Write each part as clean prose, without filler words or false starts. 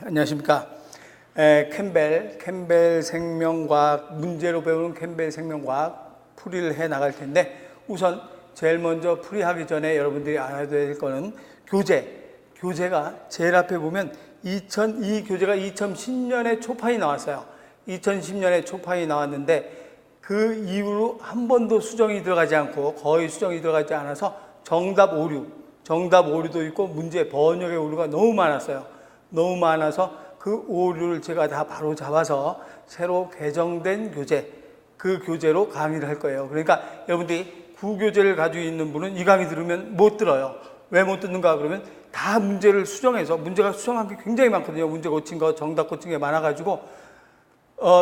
안녕하십니까. 캠벨 생명과학, 문제로 배우는 캠벨 생명과학 풀이를 해 나갈 텐데, 우선 제일 먼저 풀이하기 전에 여러분들이 알아야 될 거는 교재가 제일 앞에 보면 이 교재가 2010년에 초판이 나왔어요. 2010년에 초판이 나왔는데 그 이후로 한 번도 수정이 들어가지 않고, 거의 수정이 들어가지 않아서 정답 오류도 있고 문제 번역의 오류가 너무 많았어요. 너무 많아서 그 오류를 제가 다 바로 잡아서 새로 개정된 교재, 그 교재로 강의를 할 거예요. 그러니까 여러분들이 구교재를 가지고 있는 분은 이 강의 들으면 못 들어요. 왜 못 듣는가 그러면 다 문제를 수정해서, 문제가 수정한 게 굉장히 많거든요. 문제 고친 거, 정답 고친 게 많아가지고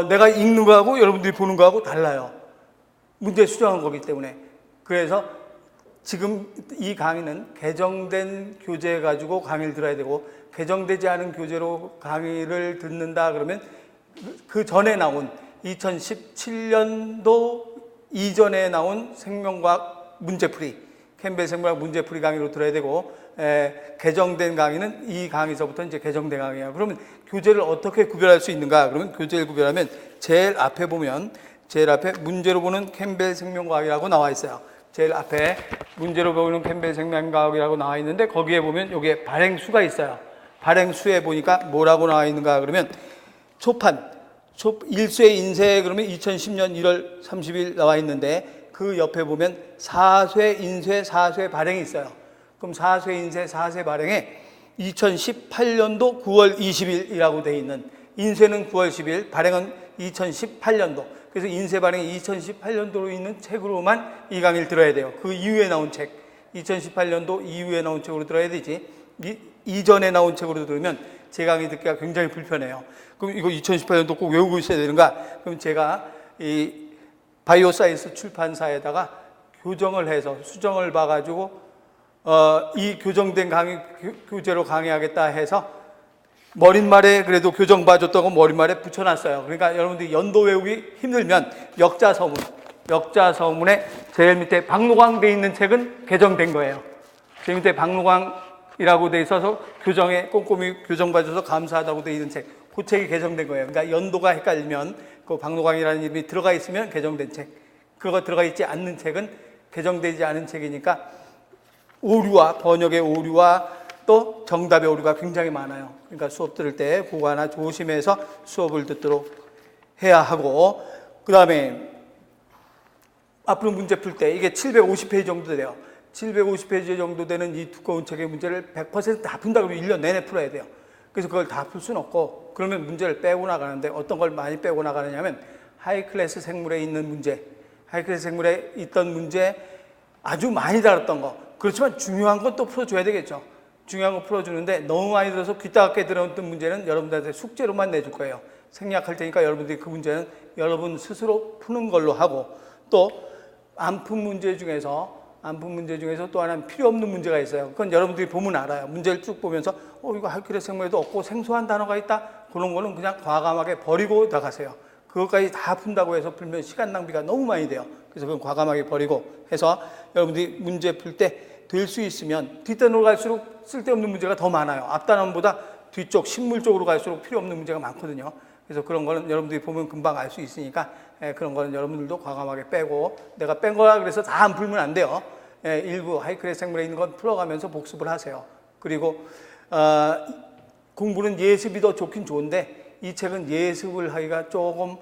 내가 읽는 거하고 여러분들이 보는 거하고 달라요. 문제 수정한 거기 때문에. 그래서 지금 이 강의는 개정된 교재 가지고 강의를 들어야 되고, 개정되지 않은 교재로 강의를 듣는다 그러면 그 전에 나온 2017년도 이전에 나온 생명과학 문제풀이, 캠벨 생명과학 문제풀이 강의로 들어야 되고, 개정된 강의는 이 강의서부터 이제 개정된 강의야. 그러면 교재를 어떻게 구별할 수 있는가? 그러면 교재를 구별하면 제일 앞에 문제로 보는 캠벨 생명과학이라고 나와 있어요. 제일 앞에 문제로 보는 캠벨 생명과학이라고 나와 있는데, 거기에 보면 여기에 발행수가 있어요. 발행수에 보니까 뭐라고 나와 있는가 그러면 일쇄 인쇄 그러면 2010년 1월 30일 나와 있는데, 그 옆에 보면 4쇄 인쇄 4쇄 발행이 있어요. 그럼 4쇄 인쇄 4쇄 발행에 2018년도 9월 20일이라고 되어 있는, 인쇄는 9월 10일, 발행은 2018년도. 그래서 인쇄 발행이 2018년도로 있는 책으로만 이 강의를 들어야 돼요. 그 이후에 나온 책, 2018년도 이후에 나온 책으로 들어야 되지, 이전에 나온 책으로 들으면 제 강의 듣기가 굉장히 불편해요. 그럼 이거 2018년도 꼭 외우고 있어야 되는가? 그럼 제가 이 바이오사이언스 출판사에다가 교정을 해서, 수정을 봐가지고 이 교정된 교재로 강의하겠다 해서 머릿말에 그래도 교정 봐줬다고 머릿말에 붙여놨어요. 그러니까 여러분들이 연도 외우기 힘들면 역자서문에 제일 밑에 박노광 돼 있는 책은 개정된 거예요. 제일 밑에 박노광이라고 돼 있어서 교정에 꼼꼼히 교정 봐줘서 감사하다고 돼 있는 책, 그 책이 개정된 거예요. 그러니까 연도가 헷갈리면 그 박노광이라는 이름이 들어가 있으면 개정된 책, 그거 들어가 있지 않는 책은 개정되지 않은 책이니까 오류와, 번역의 오류와 또 정답의 오류가 굉장히 많아요. 그러니까 수업 들을 때 그거 하나 조심해서 수업을 듣도록 해야 하고, 그 다음에 앞으로 문제 풀 때 이게 750페이지 정도 돼요. 750페이지 정도 되는 이 두꺼운 책의 문제를 100% 다 푼다 그러면 1년 내내 풀어야 돼요. 그래서 그걸 다 풀 수는 없고, 그러면 문제를 빼고 나가는데, 어떤 걸 많이 빼고 나가느냐면 하이클래스 생물에 있는 문제, 하이클래스 생물에 있던 문제 아주 많이 다뤘던 거, 그렇지만 중요한 건 또 풀어줘야 되겠죠. 중요한 거 풀어주는데 너무 많이 들어서 귀따갑게 들어왔던 문제는 여러분들한테 숙제로만 내줄 거예요. 생략할 테니까 여러분들이 그 문제는 여러분 스스로 푸는 걸로 하고, 또 안 푼 문제 중에서 또 하나는 필요 없는 문제가 있어요. 그건 여러분들이 보면 알아요. 문제를 쭉 보면서 이거 하이클래스 생물에도 없고 생소한 단어가 있다, 그런 거는 그냥 과감하게 버리고 나가세요. 그것까지 다 푼다고 해서 풀면 시간 낭비가 너무 많이 돼요. 그래서 그건 과감하게 버리고 해서 여러분들이 문제 풀 때 될 수 있으면 뒷단으로 갈수록 쓸데없는 문제가 더 많아요. 앞단원보다 뒤쪽 식물 쪽으로 갈수록 필요 없는 문제가 많거든요. 그래서 그런 거는 여러분들이 보면 금방 알 수 있으니까 그런 거는 여러분들도 과감하게 빼고, 내가 뺀 거라 그래서 다 안 풀면 안 돼요. 일부 하이클래스 생물에 있는 건 풀어가면서 복습을 하세요. 그리고 공부는 예습이 더 좋긴 좋은데, 이 책은 예습을 하기가 조금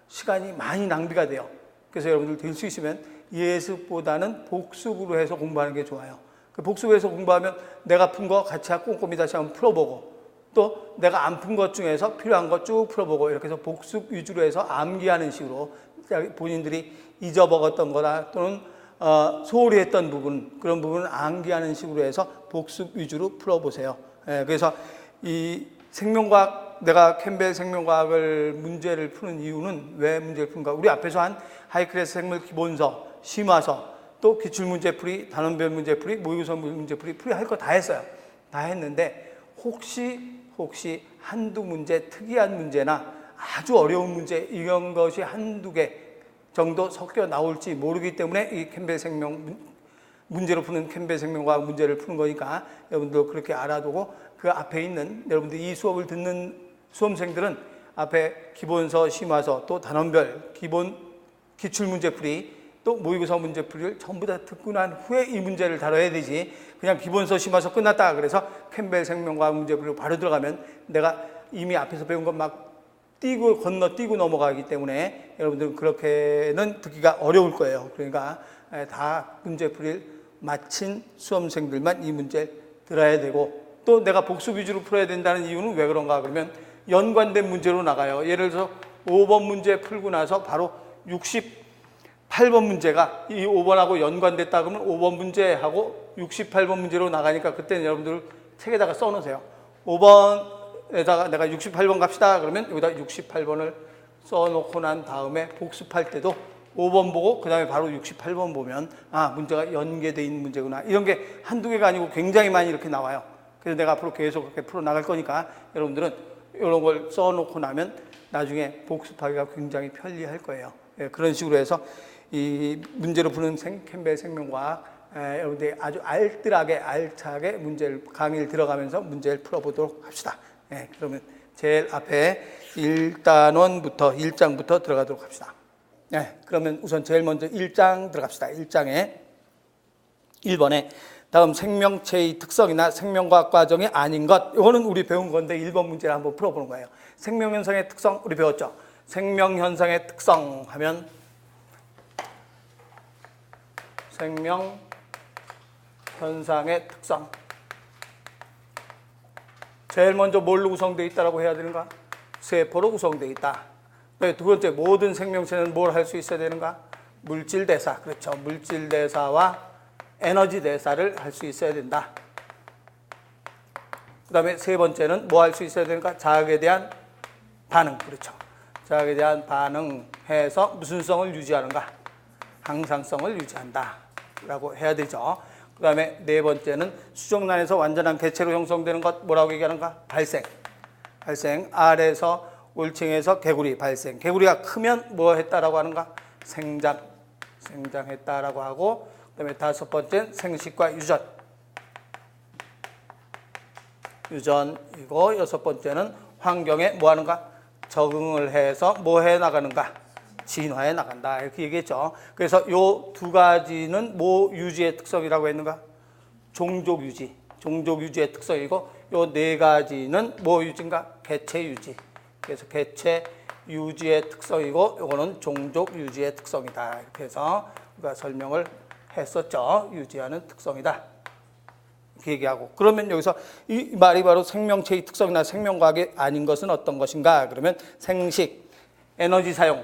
시간이 많이 낭비가 돼요. 그래서 여러분들 될 수 있으면 예습보다는 복습으로 해서 공부하는 게 좋아요. 그 복습해서 공부하면 내가 푼 거 같이 꼼꼼히 다시 한번 풀어보고, 또 내가 안 푼 것 중에서 필요한 거 쭉 풀어보고, 이렇게 해서 복습 위주로 해서 암기하는 식으로 본인들이 잊어먹었던 거나 또는 소홀히 했던 부분, 그런 부분을 암기하는 식으로 해서 복습 위주로 풀어보세요. 그래서 이 생명과학, 내가 캠벨 생명과학을 문제를 푸는 이유는, 왜 문제를 푸는가? 우리 앞에서 한 하이클래스 생물 기본서, 심화서, 또 기출문제풀이, 단원별 문제풀이, 모의고사 문제풀이, 풀이할 거 다 했어요. 다 했는데 혹시 한두 문제, 특이한 문제나 아주 어려운 문제, 이런 것이 한두 개 정도 섞여 나올지 모르기 때문에 이 캠벨 문제로 푸는 캠벨 생명과학 문제를 푸는 거니까 여러분도 그렇게 알아두고 그 앞에 있는 여러분들 이 수업을 듣는 수험생들은 앞에 기본서, 심화서, 또 단원별, 기본 기출문제풀이, 또 모의고사 문제풀이를 전부 다 듣고 난 후에 이 문제를 다뤄야 되지. 그냥 기본서, 심화서 끝났다 그래서 캠벨 생명과학 문제풀이로 바로 들어가면 내가 이미 앞에서 배운 것 막 건너뛰고 넘어가기 때문에 여러분들은 그렇게는 듣기가 어려울 거예요. 그러니까 다 문제풀이를 마친 수험생들만 이 문제를 들어야 되고, 또 내가 복습 위주로 풀어야 된다는 이유는 왜 그런가 그러면 연관된 문제로 나가요. 예를 들어서 5번 문제 풀고 나서 바로 68번 문제가 이 5번하고 연관됐다 그러면 5번 문제하고 68번 문제로 나가니까 그때는 여러분들 책에다가 써놓으세요. 5번에다가 내가 68번 갑시다 그러면 여기다 68번을 써놓고 난 다음에 복습할 때도 5번 보고 그 다음에 바로 68번 보면 아, 문제가 연계되어 있는 문제구나. 이런 게 한두 개가 아니고 굉장히 많이 이렇게 나와요. 그래서 내가 앞으로 계속 그렇게 풀어나갈 거니까 여러분들은 이런 걸 써놓고 나면 나중에 복습하기가 굉장히 편리할 거예요. 예, 그런 식으로 해서 이 문제로 푸는 캠벨 생명과학 여러분들이 아주 알뜰하게 알차게 강의를 들어가면서 문제를 풀어보도록 합시다. 예, 그러면 제일 앞에 1단원부터 들어가도록 합시다. 네, 그러면 우선 제일 먼저 1장 들어갑시다. 1장에 1번에 다음 생명체의 특성이나 생명과학 과정이 아닌 것, 이거는 우리 배운 건데 1번 문제를 한번 풀어보는 거예요. 생명현상의 특성 우리 배웠죠. 생명현상의 특성 하면 생명현상의 특성, 제일 먼저 뭘로 구성되어 있다고 해야 되는가? 세포로 구성되어 있다. 두 번째, 모든 생명체는 뭘 할 수 있어야 되는가? 물질대사. 그렇죠. 물질대사와 에너지대사를 할 수 있어야 된다. 그 다음에 세 번째는 뭐 할 수 있어야 되는가? 자극에 대한 반응. 그렇죠. 자극에 대한 반응해서 무슨 성을 유지하는가? 항상성을 유지한다 라고 해야 되죠. 그 다음에 네 번째는 수정란에서 완전한 개체로 형성되는 것 뭐라고 얘기하는가? 발생. 알에서 울층에서 개구리 발생. 개구리가 크면 뭐 했다라고 하는가? 생장했다라고 하고, 그 다음에 다섯 번째는 생식과 유전이고, 여섯 번째는 환경에 뭐 하는가? 적응을 해서 뭐 해 나가는가? 진화해 나간다. 이렇게 얘기했죠. 그래서 요 두 가지는 뭐 유지의 특성이라고 했는가? 종족 유지의 특성이고, 요 네 가지는 뭐 유지인가? 개체 유지. 그래서 개체 유지의 특성이고, 요거는 종족 유지의 특성이다. 이렇게 해서 우리가 설명을 했었죠. 유지하는 특성이다. 이렇게 얘기하고. 그러면 여기서 이 말이 바로 생명체의 특성이나 생명과학이 아닌 것은 어떤 것인가? 그러면 생식, 에너지 사용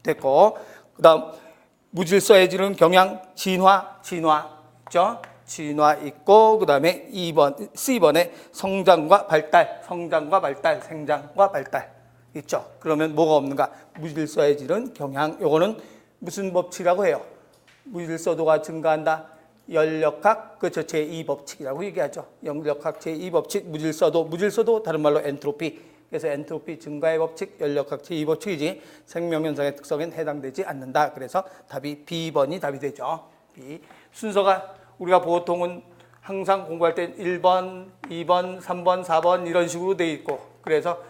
됐고, 그 다음 무질서에 지르는 경향, 진화 있죠? 진화 있고, 그 다음에 C번에 성장과 발달, 생장과 발달 있죠. 그러면 뭐가 없는가? 무질서에 지르는 경향, 요거는 무슨 법칙이라고 해요? 무질서도가 증가한다. 연력학, 그렇죠. 제2법칙이라고 얘기하죠. 연력학 제2법칙, 무질서도 다른 말로 엔트로피. 그래서 엔트로피 증가의 법칙, 연력학 제2법칙이지 생명현상의 특성엔 해당되지 않는다. 그래서 답이 B번이 답이 되죠. B. 순서가 우리가 보통은 항상 공부할 때 1번, 2번, 3번, 4번 이런 식으로 돼 있고, 그래서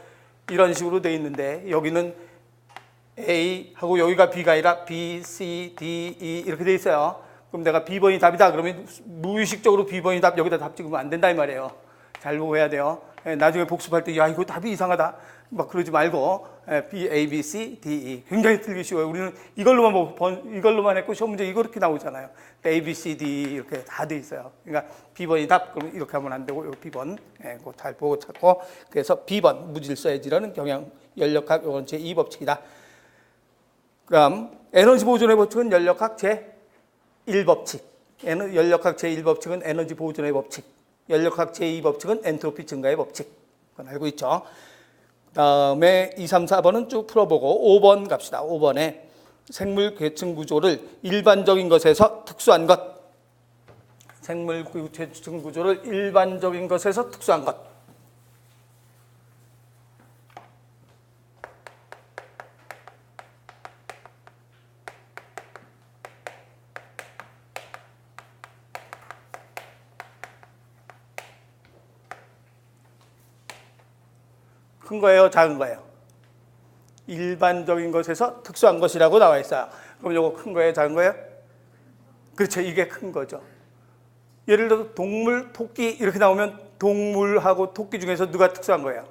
이런 식으로 돼 있는데 여기는 A하고 여기가 B가 아니라 B, C, D, E 이렇게 돼 있어요. 그럼 내가 B번이 답이다 그러면 무의식적으로 B번이 답 여기다 답 찍으면 안 된다 이 말이에요. 잘 보고 해야 돼요. 나중에 복습할 때 야 이거 답이 이상하다 막 그러지 말고 B, A, B, C, D, E 굉장히 틀기 쉬워요. 우리는 이걸로만 했고 시험 문제 이렇게 나오잖아요. A, B, C, D 이렇게 다 돼 있어요. 그러니까 B번이 답 그럼 이렇게 하면 안 되고 여기 B번 그거 잘 보고 찾고, 그래서 B번 무질서에 지르는 경향 연력학 이건 제2법칙이다. 그럼 에너지 보존의 법칙은 연력학 제1법칙. 연력학 제1법칙은 에너지 보존의 법칙. 연력학 제2법칙은 엔트로피 증가의 법칙. 그건 알고 있죠. 그 다음에 2, 3, 4번은 쭉 풀어보고 5번 갑시다. 5번에 생물 계층 구조를 일반적인 것에서 특수한 것. 생물 계층 구조를 일반적인 것에서 특수한 것. 큰 거예요, 작은 거예요? 일반적인 것에서 특수한 것이라고 나와 있어요. 그럼 이거 큰 거예요, 작은 거예요? 그렇죠, 이게 큰 거죠. 예를 들어서 동물, 토끼 이렇게 나오면 동물하고 토끼 중에서 누가 특수한 거예요?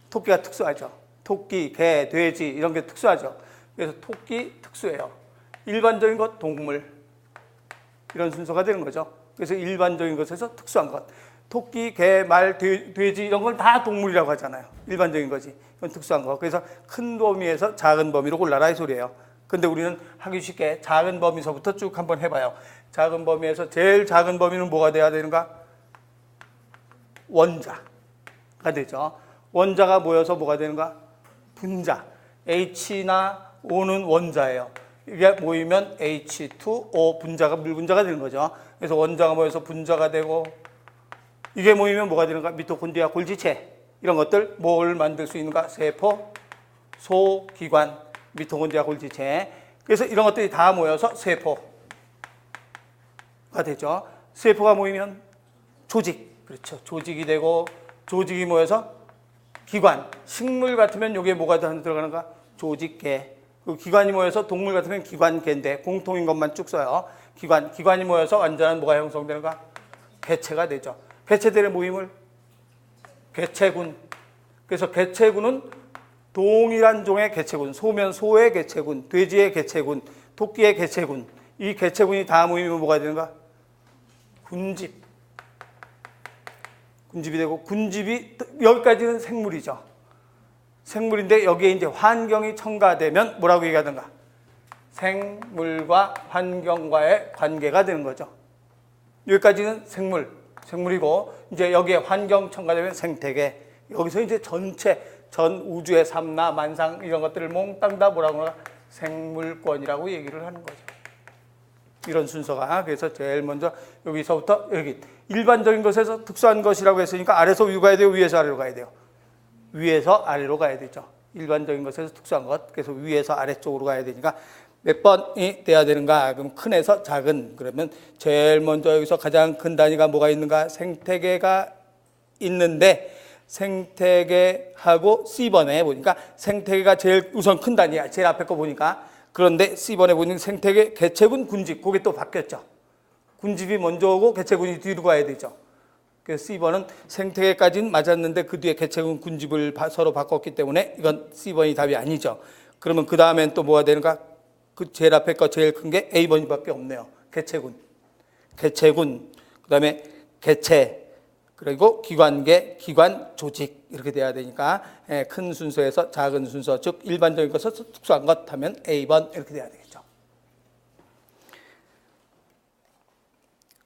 토끼가 특수하죠. 토끼, 개, 돼지 이런 게 특수하죠. 그래서 토끼 특수해요. 일반적인 것, 동물 이런 순서가 되는 거죠. 그래서 일반적인 것에서 특수한 것. 토끼, 개, 말, 돼지 이런 건 다 동물이라고 하잖아요. 일반적인 거지. 이건 특수한 거. 그래서 큰 범위에서 작은 범위로 골라라 이 소리예요. 근데 우리는 하기 쉽게 작은 범위서부터 쭉 한번 해봐요. 작은 범위에서 제일 작은 범위는 뭐가 돼야 되는가? 원자가 되죠. 원자가 모여서 뭐가 되는가? 분자. H나 O는 원자예요. 이게 모이면 H2O 분자가 물분자가 되는 거죠. 그래서 원자가 모여서 분자가 되고 이게 모이면 뭐가 되는가? 미토콘드리아, 골지체 이런 것들 뭘 만들 수 있는가? 세포, 소기관, 미토콘드리아, 골지체. 그래서 이런 것들이 다 모여서 세포가 되죠. 세포가 모이면 조직, 그렇죠. 조직이 되고 조직이 모여서 기관. 식물 같으면 여기에 뭐가 들어가는가? 조직계. 그 기관이 모여서 동물 같으면 기관계인데 공통인 것만 쭉 써요. 기관이 모여서 완전한 뭐가 형성되는가? 개체가 되죠. 개체들의 모임을 개체군. 그래서 개체군은 동일한 종의 개체군, 소면 소의 개체군, 돼지의 개체군, 토끼의 개체군. 이 개체군이 다 모이면 뭐가 되는가? 군집. 군집이 되고 군집이 여기까지는 생물이죠. 생물인데 여기에 이제 환경이 첨가되면 뭐라고 얘기하던가? 생물과 환경과의 관계가 되는 거죠. 여기까지는 생물이고 이제 여기에 환경 첨가되면 생태계. 여기서 이제 전체 전 우주의 삼라 만상 이런 것들을 몽땅 다 뭐라고 하나? 생물권이라고 얘기를 하는 거죠. 이런 순서가. 그래서 제일 먼저 여기서부터 여기 일반적인 것에서 특수한 것이라고 했으니까 아래서 위로 가야 돼요, 위에서 아래로 가야 돼요? 위에서 아래로 가야 되죠. 일반적인 것에서 특수한 것. 그래서 위에서 아래쪽으로 가야 되니까 몇 번이 돼야 되는가? 그럼 큰에서 작은. 그러면 제일 먼저 여기서 가장 큰 단위가 뭐가 있는가? 생태계가 있는데 생태계하고 C번에 보니까 생태계가 제일 우선 큰 단위야. 제일 앞에 거 보니까. 그런데 C번에 보니까 생태계, 개체군, 군집. 그게 또 바뀌었죠. 군집이 먼저 오고 개체군이 뒤로 가야 되죠. 그래서 C번은 생태계까지는 맞았는데 그 뒤에 개체군, 군집을 서로 바꿨기 때문에 이건 C번이 답이 아니죠. 그러면 그 다음엔 또 뭐가 되는가? 그 제일 앞에 거 제일 큰 게 A번밖에 없네요. 개체군, 그 다음에 개체, 그리고 기관계, 기관, 조직 이렇게 돼야 되니까 큰 순서에서 작은 순서, 즉 일반적인 것에서 특수한 것 하면 A번 이렇게 돼야 되겠죠.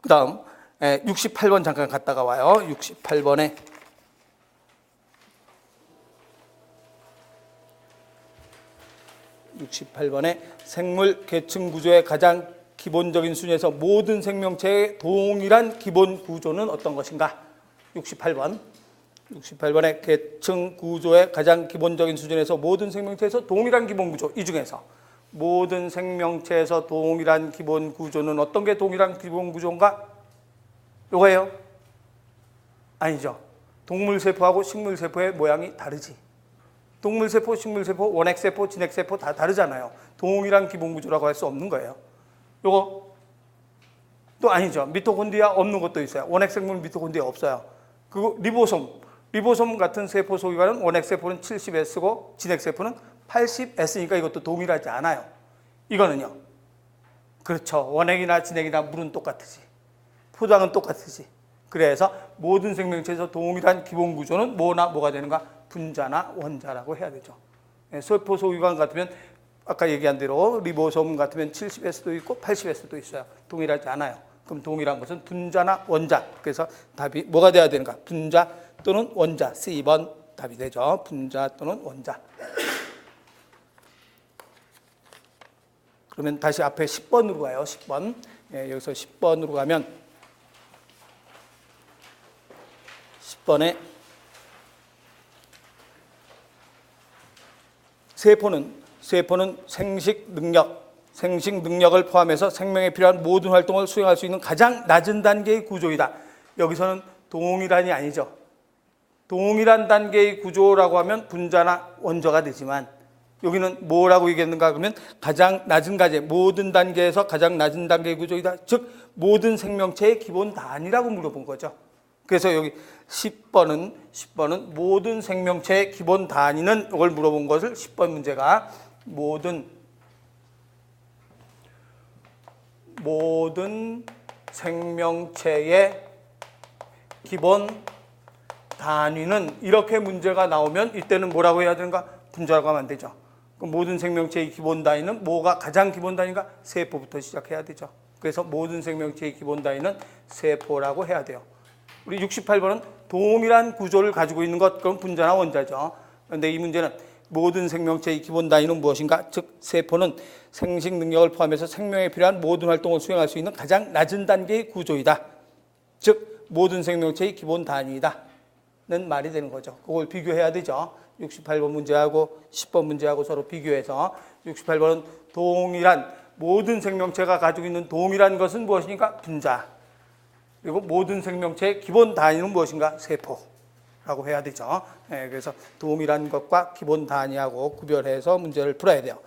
그 다음 68번 잠깐 갔다가 와요. 68번에 생물 계층 구조의 가장 기본적인 순위에서 모든 생명체의 동일한 기본 구조는 어떤 것인가? 68번에 계층 구조의 가장 기본적인 수준에서 모든 생명체에서 동일한 기본 구조, 이 중에서 모든 생명체에서 동일한 기본 구조는 어떤 게 동일한 기본 구조인가? 요거예요? 아니죠. 동물세포하고 식물세포의 모양이 다르지. 동물세포, 식물세포, 원핵세포, 진핵세포 다 다르잖아요. 동일한 기본 구조라고 할 수 없는 거예요. 요거 또 아니죠. 미토콘드리아 없는 것도 있어요. 원핵생물은 미토콘드리아 없어요. 그리고 리보솜 같은 세포 소기관은 원핵세포는 70S고 진핵세포는 80S니까 이것도 동일하지 않아요. 이거는요. 그렇죠. 원핵이나 진핵이나 물은 똑같으지. 포장은 똑같으지. 그래서 모든 생명체에서 동일한 기본 구조는 뭐가 되는가? 분자나 원자라고 해야 되죠. 세포 소기관 같으면 아까 얘기한 대로 리보솜 같으면 70S도 있고 80S도 있어요. 동일하지 않아요. 그럼 동일한 것은 분자나 원자. 그래서 답이 뭐가 돼야 되는가? 분자 또는 원자. C번 답이 되죠. 분자 또는 원자. 그러면 다시 앞에 10번으로 가요. 10번. 여기서 10번으로 가면 10번에 세포는 생식 능력을 포함해서 생명에 필요한 모든 활동을 수행할 수 있는 가장 낮은 단계의 구조이다. 여기서는 동일한이 아니죠. 동일한 단계의 구조라고 하면 분자나 원저가 되지만 여기는 뭐라고 얘기했는가 그러면 가장 낮은 가제, 모든 단계에서 가장 낮은 단계의 구조이다. 즉 모든 생명체의 기본 단위라고 물어본 거죠. 그래서 여기 10번은 모든 생명체의 기본 단위는 이걸 물어본 것을 10번 문제가 모든 생명체의 기본 단위는 이렇게 문제가 나오면 이때는 뭐라고 해야 되는가? 분자라고 하면 안 되죠. 모든 생명체의 기본 단위는 뭐가 가장 기본 단위가? 세포부터 시작해야 되죠. 그래서 모든 생명체의 기본 단위는 세포라고 해야 돼요. 우리 68번은 동일한 구조를 가지고 있는 것, 그건 분자나 원자죠. 그런데 이 문제는 모든 생명체의 기본 단위는 무엇인가? 즉 세포는 생식 능력을 포함해서 생명에 필요한 모든 활동을 수행할 수 있는 가장 낮은 단계의 구조이다. 즉 모든 생명체의 기본 단위이다 는 말이 되는 거죠. 그걸 비교해야 되죠. 68번 문제하고 10번 문제하고 서로 비교해서 68번은 동일한 모든 생명체가 가지고 있는 동일한 것은 무엇이니까? 분자. 그리고 모든 생명체의 기본 단위는 무엇인가? 세포라고 해야 되죠. 네, 그래서 동일한 것과 기본 단위하고 구별해서 문제를 풀어야 돼요.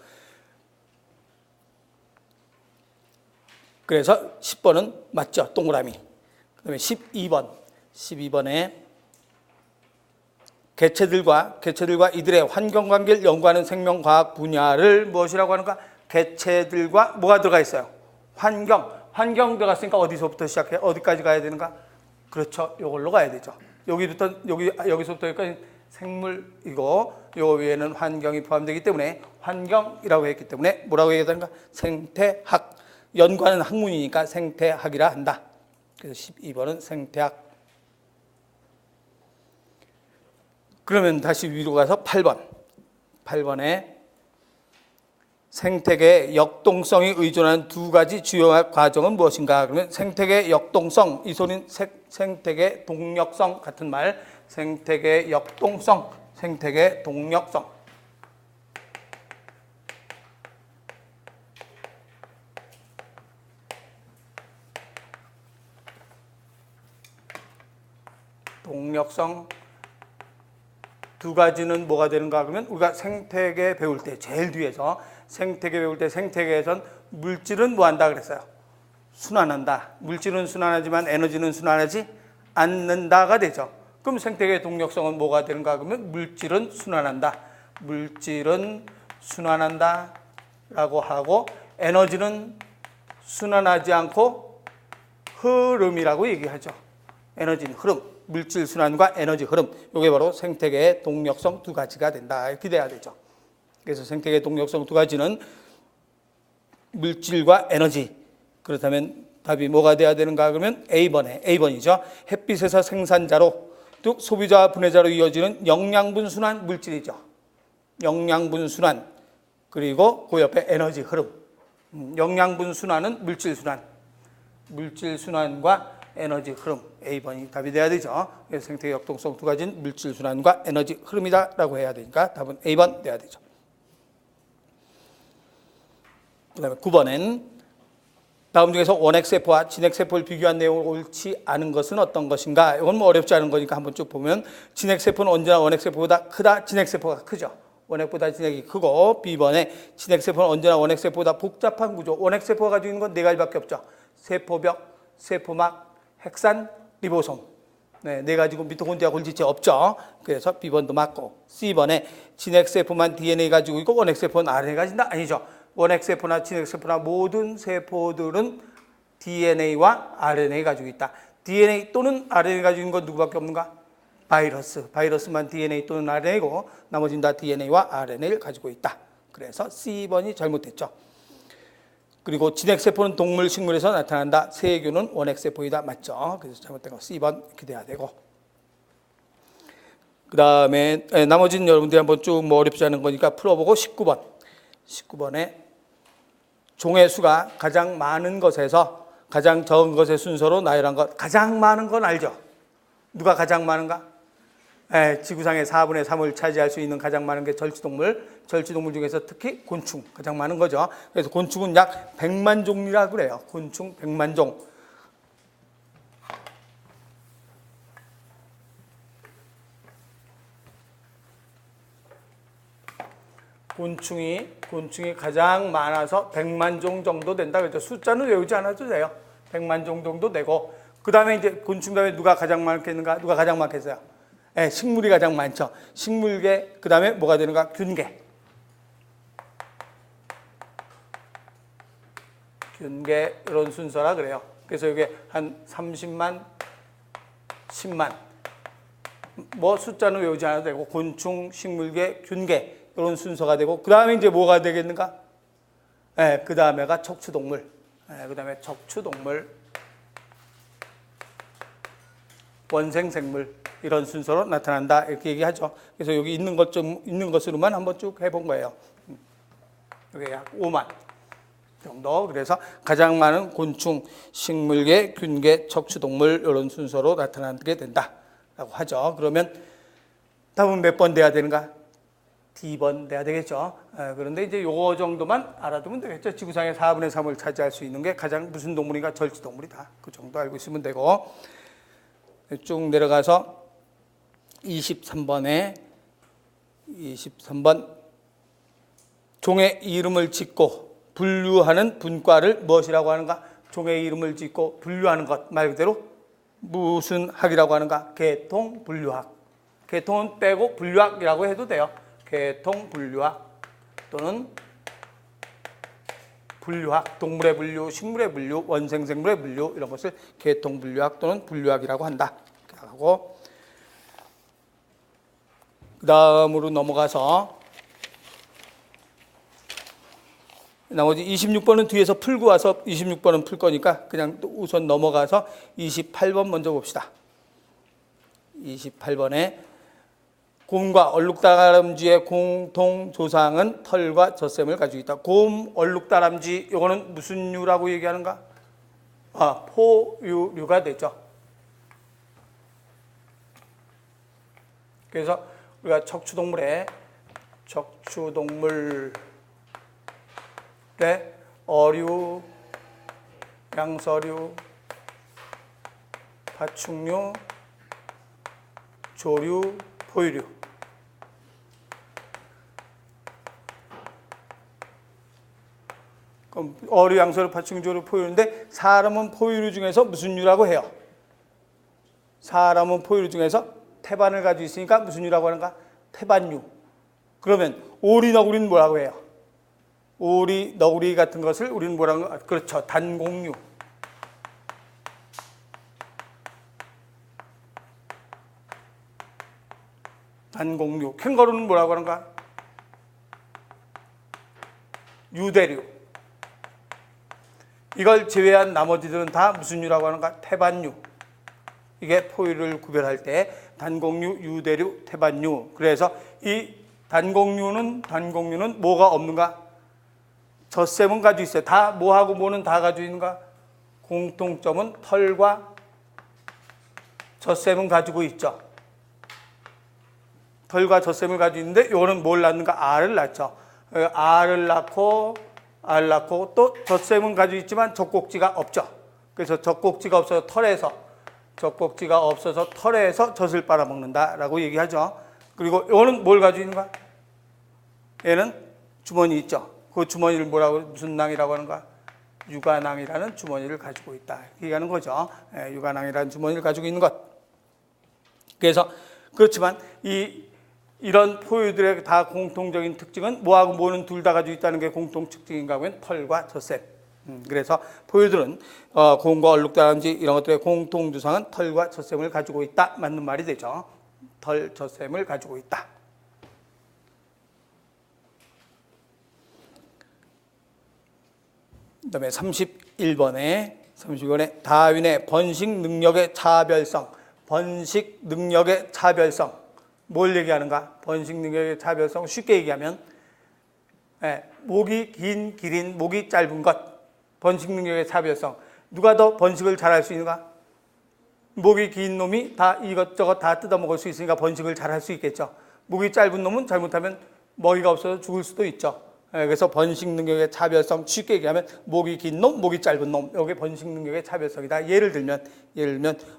그래서 10번은 맞죠. 동그라미. 그 다음에 12번에 개체들과 이들의 환경관계를 연구하는 생명과학 분야를 무엇이라고 하는가? 개체들과 뭐가 들어가 있어요? 환경 들어갔으니까 어디서부터 시작해? 어디까지 가야 되는가? 그렇죠. 이걸로 가야 되죠. 여기서부터 여기까지 생물이고 요 위에는 환경이 포함되기 때문에 환경이라고 했기 때문에 뭐라고 해야 되는가? 생태학. 연구하는 학문이니까 생태학이라 한다. 그래서 12번은 생태학. 그러면 다시 위로 가서 8번에 생태계의 역동성이 의존하는 두 가지 주요 과정은 무엇인가? 그러면 생태계의 역동성, 이 소리는 생태계 동력성 같은 말, 생태계 역동성, 생태계 동력성. 동력성 두 가지는 뭐가 되는가 그러면 우리가 생태계 배울 때 제일 뒤에서 생태계 배울 때 생태계에선 물질은 뭐 한다 그랬어요? 순환한다. 물질은 순환하지만 에너지는 순환하지 않는다가 되죠. 그럼 생태계 동력성은 뭐가 되는가 그러면 물질은 순환한다. 물질은 순환한다라고 하고 에너지는 순환하지 않고 흐름이라고 얘기하죠. 에너지는 흐름. 물질 순환과 에너지 흐름, 이게 바로 생태계의 동력성 두 가지가 된다. 이렇게 돼야 되죠. 그래서 생태계의 동력성 두 가지는 물질과 에너지. 그렇다면 답이 뭐가 돼야 되는가 그러면 A번이죠. 햇빛에서 생산자로 또 소비자와 분해자로 이어지는 영양분 순환 물질이죠. 영양분 순환. 그리고 그 옆에 에너지 흐름. 영양분 순환은 물질 순환. 물질 순환과 에너지 흐름, A번이 답이 돼야 되죠. 그래서 생태계 역동성 두 가지는 물질 순환과 에너지 흐름이다라고 해야 되니까 답은 A번 돼야 되죠. 그 다음에 9번엔 다음 중에서 원핵세포와 진핵세포를 비교한 내용을 옳지 않은 것은 어떤 것인가? 이건 뭐 어렵지 않은 거니까 한번 쭉 보면 진핵세포는 언제나 원핵세포보다 크다, 진핵세포가 크죠. 원핵보다 진핵이 크고 B번에 진핵세포는 언제나 원핵세포보다 복잡한 구조. 원핵세포가 가지고 있는 건 네 가지밖에 없죠. 세포벽, 세포막, 핵산, 리보솜. 네 가지고 미토콘드리아 골지체 없죠. 그래서 B번도 맞고 C번에 진핵세포만 DNA 가지고 있고 원핵세포는 RNA 가진다? 아니죠. 원핵세포나 진핵세포나 모든 세포들은 DNA와 RNA 가지고 있다. DNA 또는 RNA 가지고 있는 건 누구밖에 없는가? 바이러스만 DNA 또는 RNA고 나머지는 다 DNA와 RNA를 가지고 있다. 그래서 C번이 잘못됐죠. 그리고 진핵세포는 동물, 식물에서 나타난다. 세균은 원핵세포이다. 맞죠? 그래서 잘못된 거 C번 이렇게 돼야 되고. 그 다음에 나머지는 여러분들이 한번 쭉 뭐 어렵지 않은 거니까 풀어보고 19번에 종의 수가 가장 많은 것에서 가장 적은 것의 순서로 나열한 것. 가장 많은 건 알죠? 누가 가장 많은가? 지구상의 4분의 3을 차지할 수 있는 가장 많은 게 절지동물. 절지동물 중에서 특히 곤충 가장 많은 거죠. 그래서 곤충은 약 100만 종이라고 그래요. 곤충 100만 종. 곤충이 가장 많아서 100만 종 정도 된다. 그렇죠. 숫자는 외우지 않아도 돼요. 100만 종 정도 되고, 그 다음에 이제 곤충 다음에 누가 가장 많겠는가? 누가 가장 많겠어요? 네, 식물이 가장 많죠. 식물계, 그 다음에 뭐가 되는가? 균계. 균계, 이런 순서라 그래요. 그래서 이게 한 30만, 10만. 뭐 숫자는 외우지 않아도 되고, 곤충, 식물계, 균계. 이런 순서가 되고, 그 다음에 이제 뭐가 되겠는가? 네, 그 다음에가 척추동물. 네, 그 다음에 척추동물, 원생생물, 이런 순서로 나타난다. 이렇게 얘기하죠. 그래서 여기 있는 것으로만 한번 쭉 해본 거예요. 여기 약 5만 정도. 그래서 가장 많은 곤충, 식물계, 균계, 척추동물, 이런 순서로 나타나게 된다라고 하죠. 그러면 답은 몇 번 돼야 되는가? D번 돼야 되겠죠. 그런데 이제 요거 정도만 알아두면 되겠죠. 지구상의 4분의 3을 차지할 수 있는 게 가장 무슨 동물인가? 절지동물이다. 그 정도 알고 있으면 되고, 쭉 내려가서 23번 종의 이름을 짓고 분류하는 분과를 무엇이라고 하는가? 종의 이름을 짓고 분류하는 것, 말 그대로 무슨 학이라고 하는가? 계통분류학. 계통은 빼고 분류학이라고 해도 돼요. 계통분류학 또는 분류학, 동물의 분류, 식물의 분류, 원생생물의 분류, 이런 것을 계통분류학 또는 분류학이라고 한다. 하고, 그 다음으로 넘어가서 나머지 26번은 뒤에서 풀고 와서 26번은 풀 거니까 그냥 우선 넘어가서 28번 먼저 봅시다. 28번에 곰과 얼룩다람쥐의 공통 조상은 털과 젖샘을 가지고 있다. 곰, 얼룩다람쥐, 이거는 무슨 류라고 얘기하는가? 포유류가 되죠. 그래서 우리가 척추동물의 어류, 양서류, 파충류, 조류, 포유류. 그럼 어류, 양서류, 파충류, 조류, 포유류인데 사람은 포유류 중에서 무슨 류라고 해요? 사람은 포유류 중에서 태반을 가지고 있으니까 무슨 류라고 하는가? 태반류. 그러면 오리, 너구리는 뭐라고 해요? 오리, 너구리 같은 것을 우리는 뭐라고 해요? 그렇죠. 단공류. 단공류. 캥거루는 뭐라고 하는가? 유대류. 이걸 제외한 나머지들은 다 무슨 류라고 하는가? 태반류. 이게 포유류를 구별할 때 단공류, 유대류, 태반류. 그래서 이 단공류는 뭐가 없는가? 젖샘은 가지고 있어요. 다 뭐하고 뭐는 다 가지고 있는가? 공통점은 털과 젖샘은 가지고 있죠. 털과 젖샘을 가지고 있는데 이거는 뭘 낳는가? 알을 낳죠. 알을 낳고 또 젖샘은 가지고 있지만 젖꼭지가 없죠. 그래서 젖꼭지가 없어서 털에서 젖을 빨아먹는다라고 얘기하죠. 그리고 이거는 뭘 가지고 있는가? 얘는 주머니 있죠. 그 주머니를 무슨 낭이라고 하는가? 유관낭이라는 주머니를 가지고 있다. 얘기하는 거죠. 유관낭이라는 주머니를 가지고 있는 것. 그래서 그렇지만 이런 포유들의 다 공통적인 특징은 뭐하고 뭐는 둘 다 가지고 있다는 게 공통 특징인가 하면 털과 젖샘. 그래서 포유들은 곰과 얼룩다람쥐 이런 것들의 공통 주상은 털과 젖샘을 가지고 있다. 맞는 말이 되죠. 털, 젖샘을 가지고 있다. 그다음에 31번에 다윈의 번식 능력의 차별성. 뭘 얘기하는가? 번식 능력의 차별성. 쉽게 얘기하면 목이 긴 기린, 목이 짧은 것. 번식 능력의 차별성. 누가 더 번식을 잘할 수 있는가? 목이 긴 놈이 다 이것저것 다 뜯어먹을 수 있으니까 번식을 잘할 수 있겠죠. 목이 짧은 놈은 잘못하면 먹이가 없어서 죽을 수도 있죠. 그래서 번식 능력의 차별성, 쉽게 얘기하면 목이 긴 놈, 목이 짧은 놈, 이게 번식 능력의 차별성이다. 예를 들면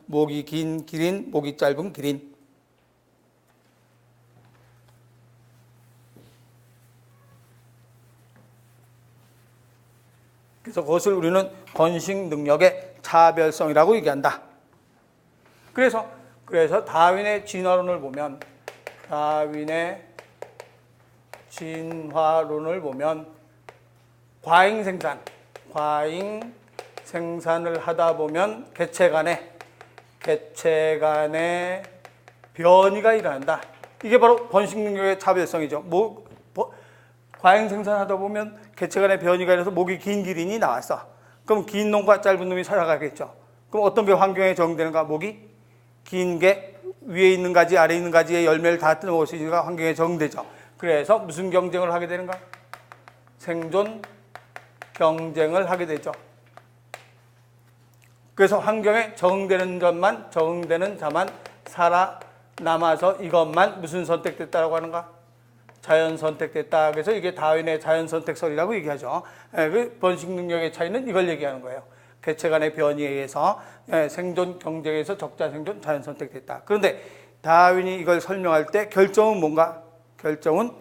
목이 긴 기린, 목이 짧은 기린. 그래서 그것을 우리는 번식 능력의 차별성이라고 얘기한다. 그래서 다윈의 진화론을 보면 과잉 생산을 하다 보면 개체 간에 변이가 일어난다. 이게 바로 번식 능력의 차별성이죠. 과잉 생산하다 보면 개체 간에 변이가 일어나서 목이 긴 기린이 나왔어. 그럼 긴 놈과 짧은 놈이 살아가겠죠. 그럼 어떤 게 환경에 적응되는가? 목이 긴 게 위에 있는 가지, 아래에 있는 가지의 열매를 다 뜯어먹을 수 있으니까 환경에 적응되죠. 그래서 무슨 경쟁을 하게 되는가? 생존 경쟁을 하게 되죠. 그래서 환경에 적응되는 자만 살아남아서 이것만 무슨 선택됐다라고 하는가? 자연 선택됐다. 그래서 이게 다윈의 자연 선택설이라고 얘기하죠. 그 번식 능력의 차이는 이걸 얘기하는 거예요. 개체 간의 변이에 의해서 생존 경쟁에서 적자 생존 자연 선택됐다. 그런데 다윈이 이걸 설명할 때 결정은 뭔가? 결정은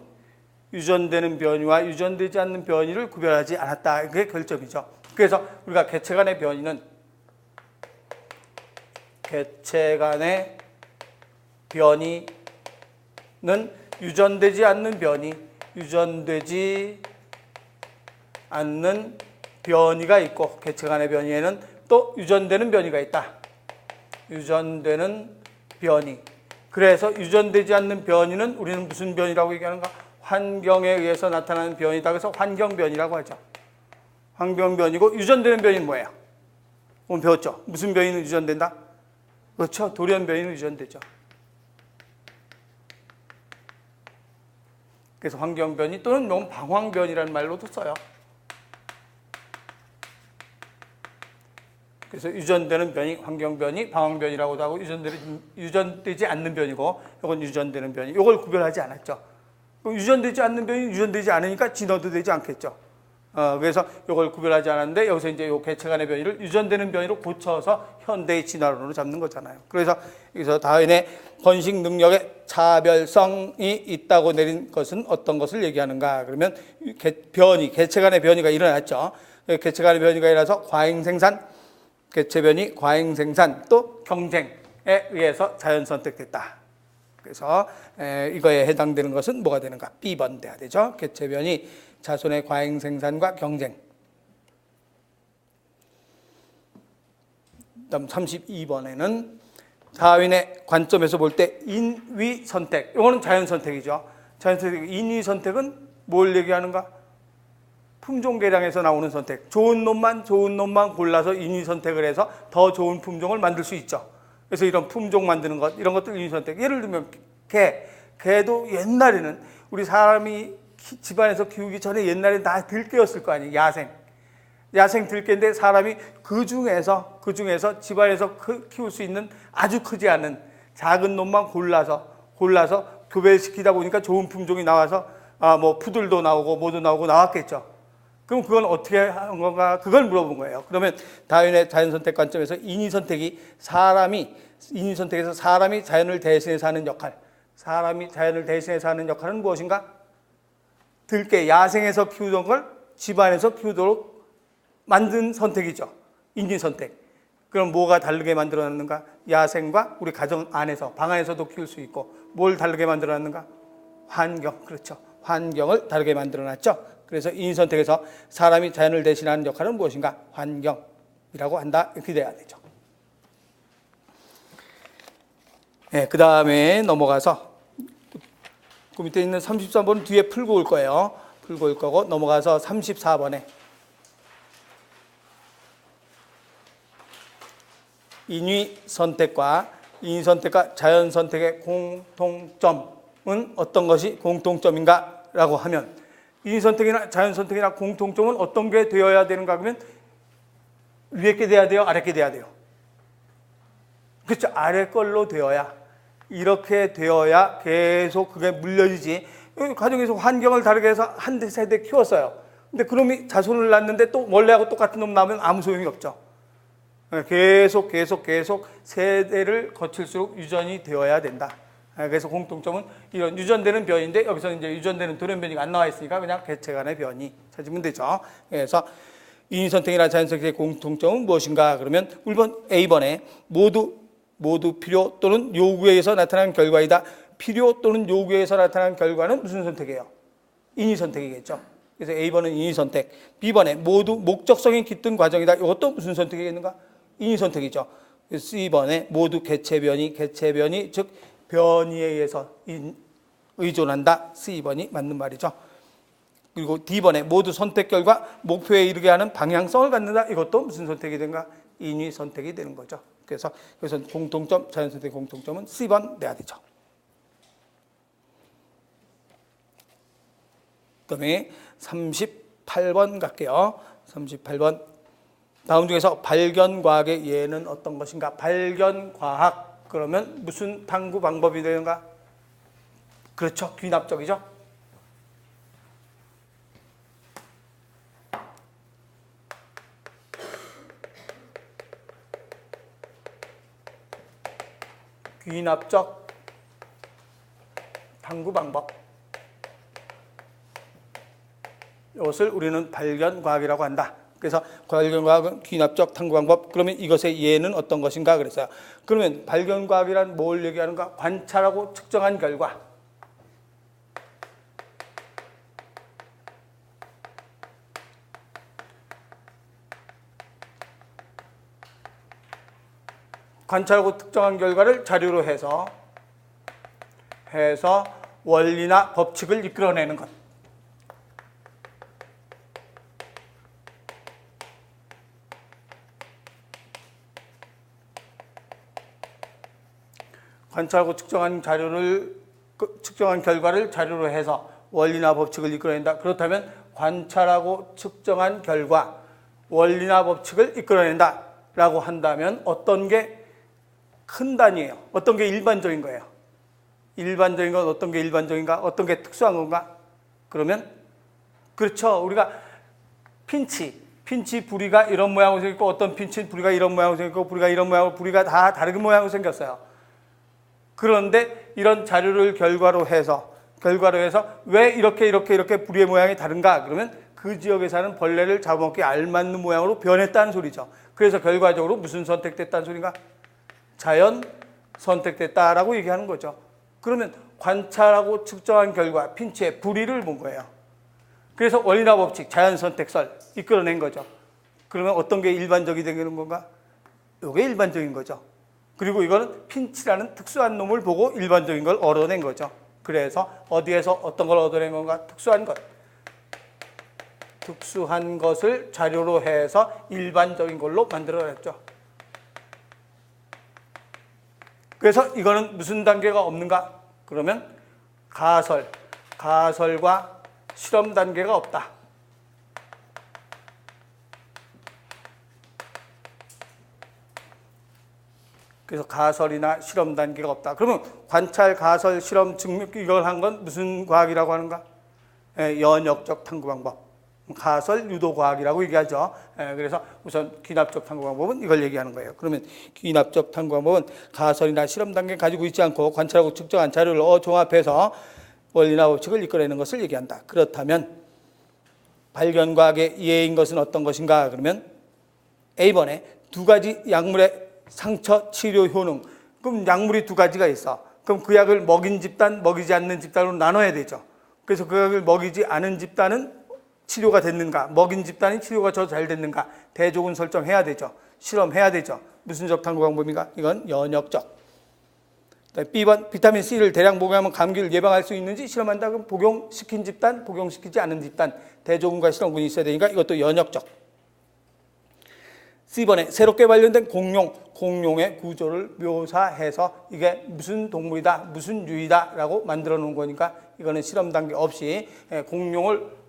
유전되는 변이와 유전되지 않는 변이를 구별하지 않았다. 그게 결정이죠. 그래서 우리가 개체 간의 변이는 유전되지 않는 변이가 있고, 개체 간의 변이에는 또 유전되는 변이가 있다. 유전되는 변이. 그래서 유전되지 않는 변이는 우리는 무슨 변이라고 얘기하는가? 환경에 의해서 나타나는 변이다. 그래서 환경변이라고 하죠. 환경변이고, 유전되는 변이는 뭐예요? 오늘 배웠죠? 무슨 변이는 유전된다? 그렇죠. 돌연변이는 유전되죠. 그래서 환경변이 또는 방황변이라는 말로도 써요. 그래서 유전되는 변이, 환경변이, 방황변이라고도 하고, 유전되지 않는 변이고, 이건 유전되는 변이. 이걸 구별하지 않았죠. 유전되지 않는 변이 유전되지 않으니까 진화도 되지 않겠죠. 그래서 이걸 구별하지 않았는데, 여기서 이제 이 개체 간의 변이를 유전되는 변이로 고쳐서 현대의 진화론으로 잡는 거잖아요. 그래서 여기서 다윈의 번식 능력의 차별성이 있다고 내린 것은 어떤 것을 얘기하는가? 그러면 개체 간의 변이가 일어났죠. 개체 간의 변이가 일어나서 과잉 생산, 개체 변이, 과잉 생산, 또 경쟁에 의해서 자연 선택됐다. 그래서 이거에 해당되는 것은 뭐가 되는가? B번 돼야 되죠. 개체 변이, 자손의 과잉 생산과 경쟁. 다음 32번에는 다윈의 관점에서 볼 때 인위 선택. 이거는 자연 선택이죠. 자연 선택. 인위 선택은 뭘 얘기하는가? 품종 개량에서 나오는 선택. 좋은 놈만 골라서 인위 선택을 해서 더 좋은 품종을 만들 수 있죠. 그래서 이런 품종 만드는 것, 이런 것들 인위 선택. 예를 들면 개도 옛날에는 우리 사람이 집안에서 키우기 전에 옛날에 다 들깨였을 거 아니에요. 야생 들깨인데 사람이 그 중에서 집안에서 키울 수 있는 아주 크지 않은 작은 놈만 골라서 교배시키다 보니까 좋은 품종이 나와서 푸들도 나오고 뭐도 나오고 나왔겠죠. 그럼 그건 어떻게 한 건가? 그걸 물어본 거예요. 그러면 다윈의 자연 선택 관점에서 인위 선택에서 사람이 자연을 대신해서 하는 역할. 사람이 자연을 대신해서 하는 역할은 무엇인가? 들깨, 야생에서 키우던 걸 집안에서 키우도록 만든 선택이죠. 인위 선택. 그럼 뭐가 다르게 만들어놨는가? 야생과 우리 가정 안에서, 방 안에서도 키울 수 있고, 뭘 다르게 만들어놨는가? 환경, 그렇죠. 환경을 다르게 만들어놨죠. 그래서 인위 선택에서 사람이 자연을 대신하는 역할은 무엇인가? 환경이라고 한다. 이렇게 돼야 되죠. 그 다음에 넘어가서 그 밑에 있는 33번은 뒤에 풀고 올 거예요. 풀고 올 거고 넘어가서 34번에 인위 선택과 자연 선택의 공통점은 어떤 것이 공통점인가? 라고 하면 인위 선택이나 자연 선택이나 공통점은 어떤 게 되어야 되는가? 그러면 위에 게 돼야 돼요? 아래 게 돼야 돼요? 그렇죠. 아래 걸로 되어야, 이렇게 되어야 계속 그게 물려지지. 가정에서 환경을 다르게 해서 한 세대 키웠어요. 근데 그놈이 자손을 낳는데 또 원래하고 똑같은 놈 나오면 아무 소용이 없죠. 계속 세대를 거칠수록 유전이 되어야 된다. 그래서 공통점은 이런 유전되는 변이인데, 여기서 이제 유전되는 돌연변이가 안 나와 있으니까 그냥 개체 간의 변이 찾으면 되죠. 그래서 인위 선택이나 자연 선택의 공통점은 무엇인가? 그러면 1번 A번에 모두 필요 또는 요구에 의해서 나타난 결과이다. 필요 또는 요구에 의해서 나타난 결과는 무슨 선택이에요? 인위 선택이겠죠. 그래서 A번은 인위 선택, B번에 모두 목적성이 깃든 과정이다. 이것도 무슨 선택이겠는가? 인위 선택이죠. C번에 모두 개체 변이 즉 변이에 의해서 의존한다. C번이 맞는 말이죠. 그리고 D번에 모두 선택 결과 목표에 이르게 하는 방향성을 갖는다. 이것도 무슨 선택이 되는가? 인위 선택이 되는 거죠. 그래서 여기서 공통점, 자연 선택 공통점은 C번 내야 되죠. 그다음에 38번 갈게요. 38번. 다음 중에서 발견과학의 예는 어떤 것인가? 발견과학 그러면 무슨 탐구 방법이 되는가? 그렇죠. 귀납적이죠. 귀납적 탐구 방법. 이것을 우리는 발견과학이라고 한다. 그래서 발견과학은 귀납적 탐구 방법. 그러면 이것의 예는 어떤 것인가 그랬어요. 그러면 발견과학이란 뭘 얘기하는가? 관찰하고 측정한 결과. 관찰하고 특정한 결과를 자료로 해서 원리나 법칙을 이끌어내는 것. 관찰하고 측정한 결과를 자료로 해서 원리나 법칙을 이끌어낸다. 그렇다면 관찰하고 측정한 결과, 원리나 법칙을 이끌어낸다 라고 한다면 어떤 게 큰 단위예요? 어떤 게 일반적인 거예요? 일반적인 건 어떤 게 일반적인가? 어떤 게 특수한 건가? 그러면 그렇죠. 우리가 핀치 부리가 이런 모양으로 생겼고 어떤 핀치는 부리가 이런 모양으로 생겼고 부리가 이런 모양으로 부리가 다 다른 모양으로 생겼어요. 그런데 이런 자료를 결과로 해서 왜 이렇게 부리의 모양이 다른가? 그러면 그 지역에 사는 벌레를 잡아먹기 알맞는 모양으로 변했다는 소리죠. 그래서 결과적으로 무슨 선택됐다는 소린가? 자연 선택됐다라고 얘기하는 거죠. 그러면 관찰하고 측정한 결과 핀치의 부리를 본 거예요. 그래서 원리나 법칙, 자연 선택설 이끌어낸 거죠. 그러면 어떤 게 일반적이 되는 건가? 이게 일반적인 거죠. 그리고 이거는 핀치라는 특수한 놈을 보고 일반적인 걸 얻어낸 거죠. 그래서 어디에서 어떤 걸 얻어낸 건가? 특수한 것. 특수한 것을 자료로 해서 일반적인 걸로 만들어냈죠. 그래서 이거는 무슨 단계가 없는가? 그러면 가설과 실험 단계가 없다. 그래서 가설이나 실험 단계가 없다. 그러면 관찰, 가설, 실험, 증명 이걸 한 건 무슨 과학이라고 하는가? 연역적 탐구 방법. 가설, 유도 과학이라고 얘기하죠. 그래서 우선 귀납적 탐구 방법은 이걸 얘기하는 거예요. 그러면 귀납적 탐구 방법은 가설이나 실험 단계 가지고 있지 않고 관찰하고 측정한 자료를 종합해서 원리나 법칙을 이끌어내는 것을 얘기한다. 그렇다면 발견과학의 예인 것은 어떤 것인가? 그러면 A번에 두 가지 약물의 상처 치료 효능. 그럼 약물이 두 가지가 있어. 그럼 그 약을 먹인 집단, 먹이지 않는 집단으로 나눠야 되죠. 그래서 그 약을 먹이지 않은 집단은 치료가 됐는가? 먹인 집단이 치료가 더 잘 됐는가? 대조군 설정해야 되죠. 실험해야 되죠. 무슨 적 탐구 방법인가? 이건 연역적. B번 비타민 C를 대량 복용하면 감기를 예방할 수 있는지 실험한다. 그럼 복용시킨 집단, 복용시키지 않은 집단, 대조군과 실험군이 있어야 되니까 이것도 연역적. C번에 새롭게 발견된 공룡의 구조를 묘사해서 이게 무슨 동물이다, 무슨 유이다 라고 만들어 놓은 거니까 이거는 실험 단계 없이 공룡을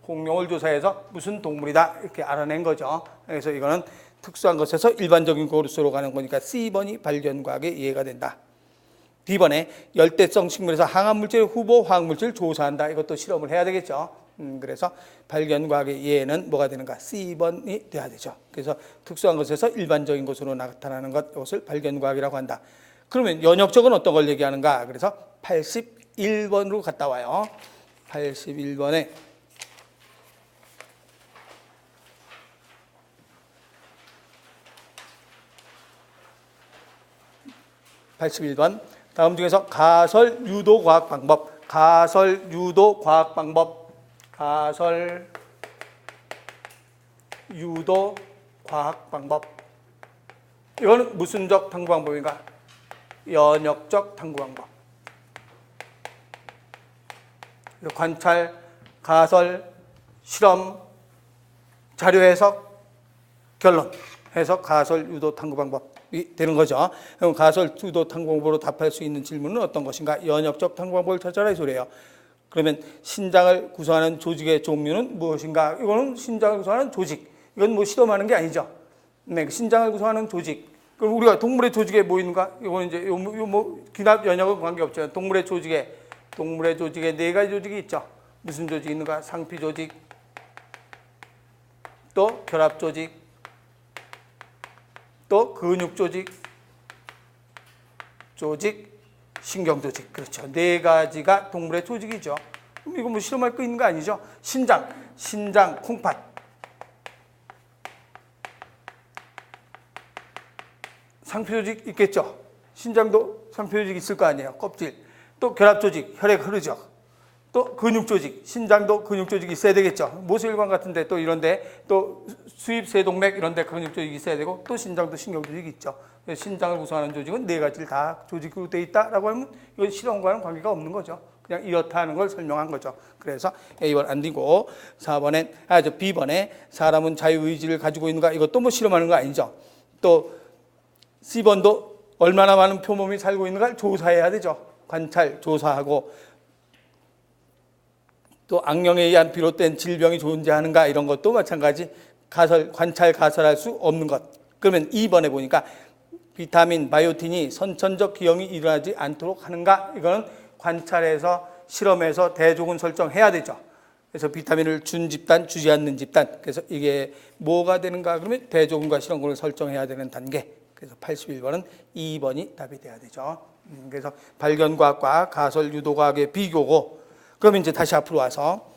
조사해서 무슨 동물이다 이렇게 알아낸 거죠. 그래서 이거는 특수한 것에서 일반적인 것으로 가는 거니까 C번이 발견과학의 이해가 된다. D번에 열대성 식물에서 항암물질 후보 화학물질 조사한다. 이것도 실험을 해야 되겠죠. 그래서 발견과학의 이해는 뭐가 되는가? C번이 돼야 되죠. 그래서 특수한 것에서 일반적인 것으로 나타나는 것, 이것을 발견과학이라고 한다. 그러면 연역적은 어떤 걸 얘기하는가? 그래서 81번으로 갔다 와요. 81번에 81번. 다음 중에서 가설 유도 과학 방법. 가설 유도 과학 방법. 가설 유도 과학 방법. 이거는 무슨적 탐구 방법인가? 연역적 탐구 방법. 관찰, 가설, 실험, 자료 해석, 결론 해서 가설 유도 탐구 방법이 되는 거죠. 그럼 가설 유도 탐구 방법으로 답할 수 있는 질문은 어떤 것인가? 연역적 탐구 방법을 찾아라 이 소리예요. 그러면 신장을 구성하는 조직의 종류는 무엇인가? 이거는 신장을 구성하는 조직. 이건 뭐 실험하는 게 아니죠. 네, 신장을 구성하는 조직. 그럼 우리가 동물의 조직에 뭐 있는가? 이거는 이제 뭐 귀납 연역은 관계없죠. 동물의 조직에 네 가지 조직이 있죠. 무슨 조직이 있는가? 상피 조직, 또 결합 조직, 또 근육 조직, 신경 조직. 그렇죠. 네 가지가 동물의 조직이죠. 그럼 이거 뭐 실험할 거 있는 거 아니죠? 신장, 콩팥. 상피 조직 있겠죠. 신장도 상피 조직 있을 거 아니에요. 껍질. 또 결합 조직, 혈액 흐르죠. 또 근육 조직, 신장도 근육 조직이 있어야 되겠죠. 모세혈관 같은데 또 이런데 또 수입 세동맥 이런데 근육 조직이 있어야 되고 또 신장도 신경 조직이 있죠. 신장을 구성하는 조직은 네 가지를 다 조직으로 돼 있다라고 하면 이건 실험과는 관계가 없는 거죠. 그냥 이렇다 하는 걸 설명한 거죠. 그래서 A번 안 되고 B번에 사람은 자유의지를 가지고 있는가? 이것도 뭐 실험하는 거 아니죠. 또 C번도 얼마나 많은 표범이 살고 있는가를 조사해야 되죠. 관찰, 조사하고 또 악령에 의한 비롯된 질병이 존재하는가 이런 것도 마찬가지 관찰, 가설할 수 없는 것. 그러면 2번에 보니까 비타민, 바이오틴이 선천적 기형이 일어나지 않도록 하는가? 이거는 관찰해서 실험해서 대조군 설정해야 되죠. 그래서 비타민을 준 집단, 주지 않는 집단. 그래서 이게 뭐가 되는가? 그러면 대조군과 실험군을 설정해야 되는 단계. 그래서 81번은 2번이 답이 돼야 되죠. 그래서 발견과학과 가설 유도과학의 비교고, 그러면 이제 다시 앞으로 와서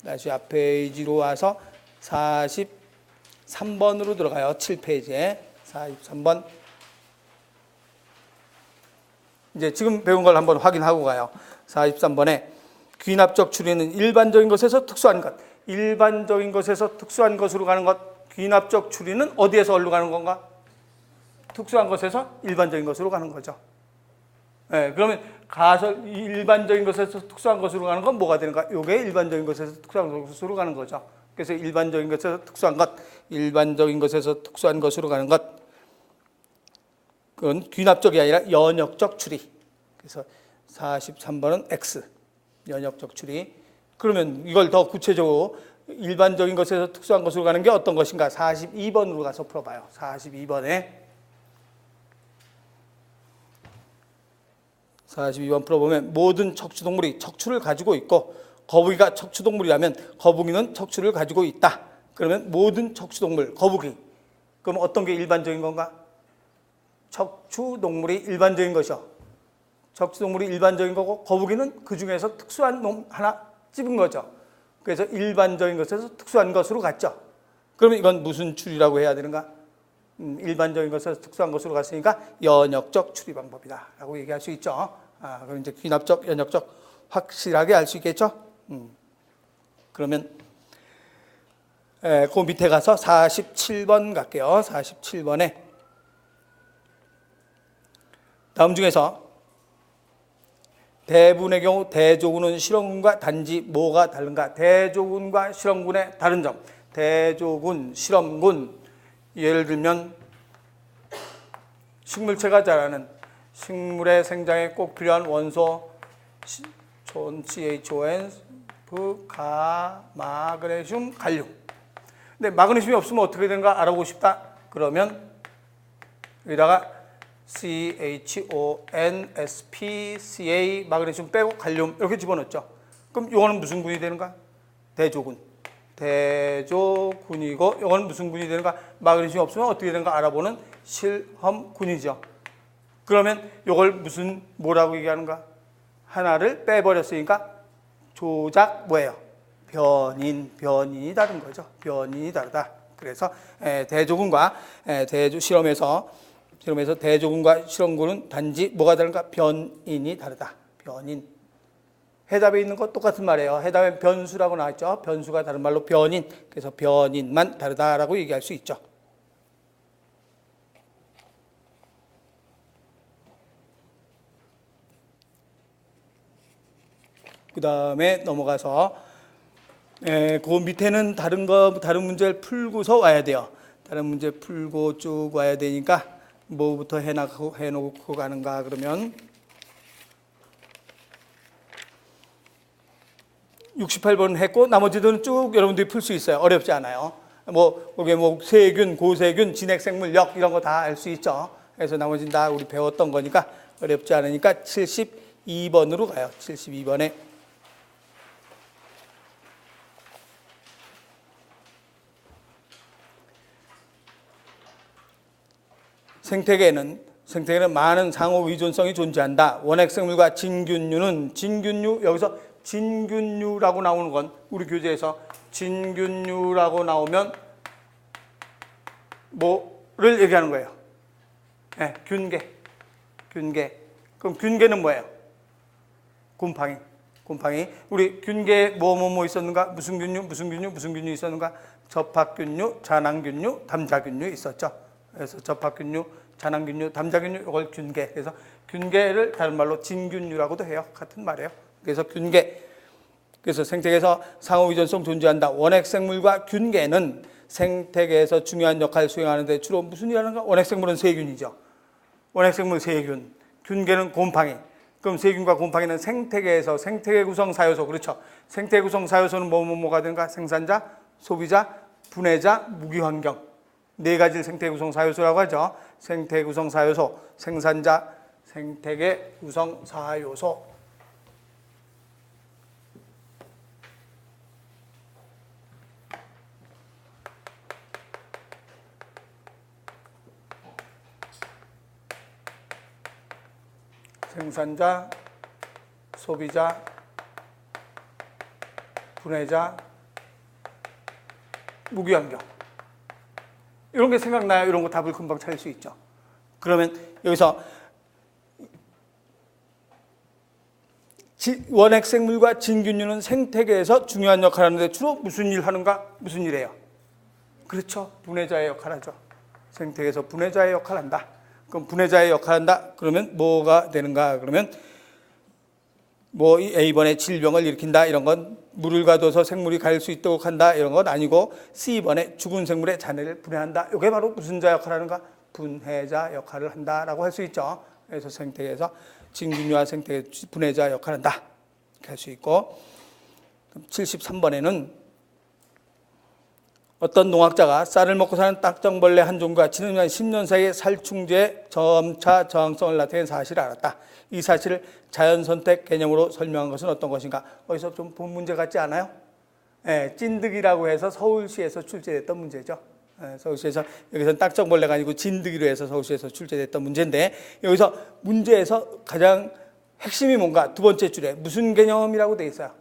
다시 앞 페이지로 와서 43번으로 들어가요. 7페이지에 43번. 이제 지금 배운 걸 한번 확인하고 가요. 43번에 귀납적 추리는 일반적인 것에서 특수한 것. 일반적인 것에서 특수한 것으로 가는 것. 귀납적 추리는 어디에서 어디로 가는 건가? 특수한 것에서 일반적인 것으로 가는 거죠. 네, 그러면 가설 일반적인 것에서 특수한 것으로 가는 건 뭐가 되는가? 이게 일반적인 것에서 특수한 것으로 가는 거죠. 그래서 일반적인 것에서 특수한 것, 일반적인 것에서 특수한 것으로 가는 것, 그건 귀납적이 아니라 연역적 추리. 그래서 43번은 X, 연역적 추리. 그러면 이걸 더 구체적으로 일반적인 것에서 특수한 것으로 가는 게 어떤 것인가? 42번으로 가서 풀어봐요. 42번에 42번 풀어보면 모든 척추동물이 척추를 가지고 있고 거북이가 척추동물이라면 거북이는 척추를 가지고 있다. 그러면 모든 척추동물, 거북이. 그럼 어떤 게 일반적인 건가? 척추동물이 일반적인 것이요. 척추동물이 일반적인 거고 거북이는 그 중에서 특수한 놈 하나 집은 거죠. 그래서 일반적인 것에서 특수한 것으로 갔죠. 그러면 이건 무슨 추리라고 해야 되는가? 일반적인 것에서 특수한 것으로 갔으니까 연역적 추리 방법이다 라고 얘기할 수 있죠. 그럼 이제 귀납적, 연역적 확실하게 알 수 있겠죠. 그러면 그 밑에 가서 47번 갈게요. 47번에 다음 중에서 대부분의 경우 대조군은 실험군과 단지 뭐가 다른가? 대조군과 실험군의 다른 점. 대조군, 실험군. 예를 들면 식물체가 자라는 식물의 생장에 꼭 필요한 원소 CHON, 마그네슘, 칼륨. 근데 마그네슘이 없으면 어떻게 되는가 알아보고 싶다. 그러면 여기다가 CHONSPCA 마그네슘 빼고 칼륨 이렇게 집어넣죠. 그럼 이거는 무슨 군이 되는가? 대조군. 대조군이고 이거는 무슨 군이 되는가? 마그네슘이 없으면 어떻게 되는가 알아보는 실험군이죠. 그러면 이걸 뭐라고 얘기하는가? 하나를 빼버렸으니까 조작 뭐예요? 변인이 다른 거죠. 변인이 다르다. 그래서 대조군과 대조 실험에서 실험에서 대조군과 실험군은 단지 뭐가 다른가? 변인이 다르다. 변인. 해답에 있는 것 똑같은 말이에요. 해답에 변수라고 나왔죠. 변수가 다른 말로 변인. 그래서 변인만 다르다라고 얘기할 수 있죠. 그 다음에 넘어가서 그 밑에는 다른 문제를 풀고서 와야 돼요. 다른 문제 풀고 쭉 와야 되니까 뭐부터 해놓고 가는가 그러면 68번 했고 나머지들은 쭉 여러분들이 풀 수 있어요. 어렵지 않아요. 세균, 고세균, 진핵생물력 이런 거 다 알 수 있죠. 그래서 나머지는 다 우리 배웠던 거니까 어렵지 않으니까 72번으로 가요. 72번에 생태계에는 많은 상호 의존성이 존재한다. 원핵생물과 진균류 여기서 진균류라고 나오는 건 우리 교재에서 진균류라고 나오면 뭐를 얘기하는 거예요? 네, 균계. 그럼 균계는 뭐예요? 곰팡이. 우리 균계에 뭐 있었는가? 무슨 균류 있었는가? 접합균류, 잔항균류, 담자균류 있었죠. 그래서 접합균류, 잔항균류, 담자균류 이걸 균계. 그래서 균계를 다른 말로 진균류라고도 해요. 같은 말이에요. 그래서 균계. 그래서 생태계에서 상호의존성 존재한다. 원핵생물과 균계는 생태계에서 중요한 역할을 수행하는데 주로 무슨 일 하는가? 원핵생물은 세균이죠. 원핵생물 세균. 균계는 곰팡이. 그럼 세균과 곰팡이는 생태계에서 생태계 구성 사요소. 그렇죠. 생태계 구성 사요소는 뭐가 되는가? 생산자, 소비자, 분해자, 무기환경. 네 가지를 생태계 구성 사요소라고 하죠. 생태계 구성 사요소, 생산자, 생태계 구성 사요소. 생산자, 소비자, 분해자, 무기환경. 이런 게 생각나요? 이런 거 답을 금방 찾을 수 있죠. 그러면 여기서 원핵생물과 진균류는 생태계에서 중요한 역할을 하는데 주로 무슨 일 하는가? 무슨 일이에요? 그렇죠. 분해자의 역할을 하죠. 생태계에서 분해자의 역할을 한다. 그럼 분해자의 역할을 한다. 그러면 뭐가 되는가? 그러면 A번에 질병을 일으킨다. 이런 건 물을 가둬서 생물이 갈 수 있도록 한다. 이런 건 아니고 C번에 죽은 생물의 잔해를 분해한다. 이게 바로 무슨 자 역할을 하는가? 분해자 역할을 한다라고 할 수 있죠. 그래서 생태계에서 진균류와 생태계 분해자 역할을 한다. 이렇게 할 수 있고 73번에는 어떤 농학자가 쌀을 먹고 사는 딱정벌레 한 종과 지난 10년 사이에 살충제에 점차 저항성을 나타낸 사실을 알았다. 이 사실을 자연선택 개념으로 설명한 것은 어떤 것인가? 어디서 좀 본 문제 같지 않아요? 찐득이라고 해서 서울시에서 출제됐던 문제죠. 서울시에서 여기서는 딱정벌레가 아니고 진드기로 해서 서울시에서 출제됐던 문제인데 여기서 문제에서 가장 핵심이 뭔가? 두 번째 줄에 무슨 개념이라고 돼 있어요?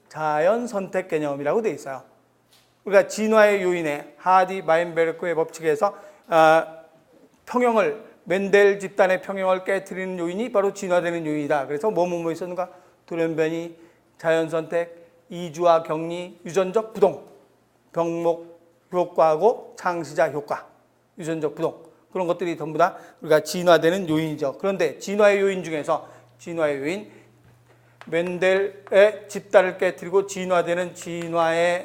자연선택 개념이라고 돼 있어요. 우리가 진화의 요인에 하디 마인베르크의 법칙에서 멘델 집단의 평형을 깨트리는 요인이 바로 진화되는 요인이다. 그래서 뭐 있었는가? 돌연변이, 자연선택, 이주와 격리, 유전적 부동, 병목 효과하고 창시자 효과, 유전적 부동 그런 것들이 전부 다 우리가 진화되는 요인이죠. 그런데 진화의 요인 중에서 멘델의 집단을 깨트리고 진화되는 진화의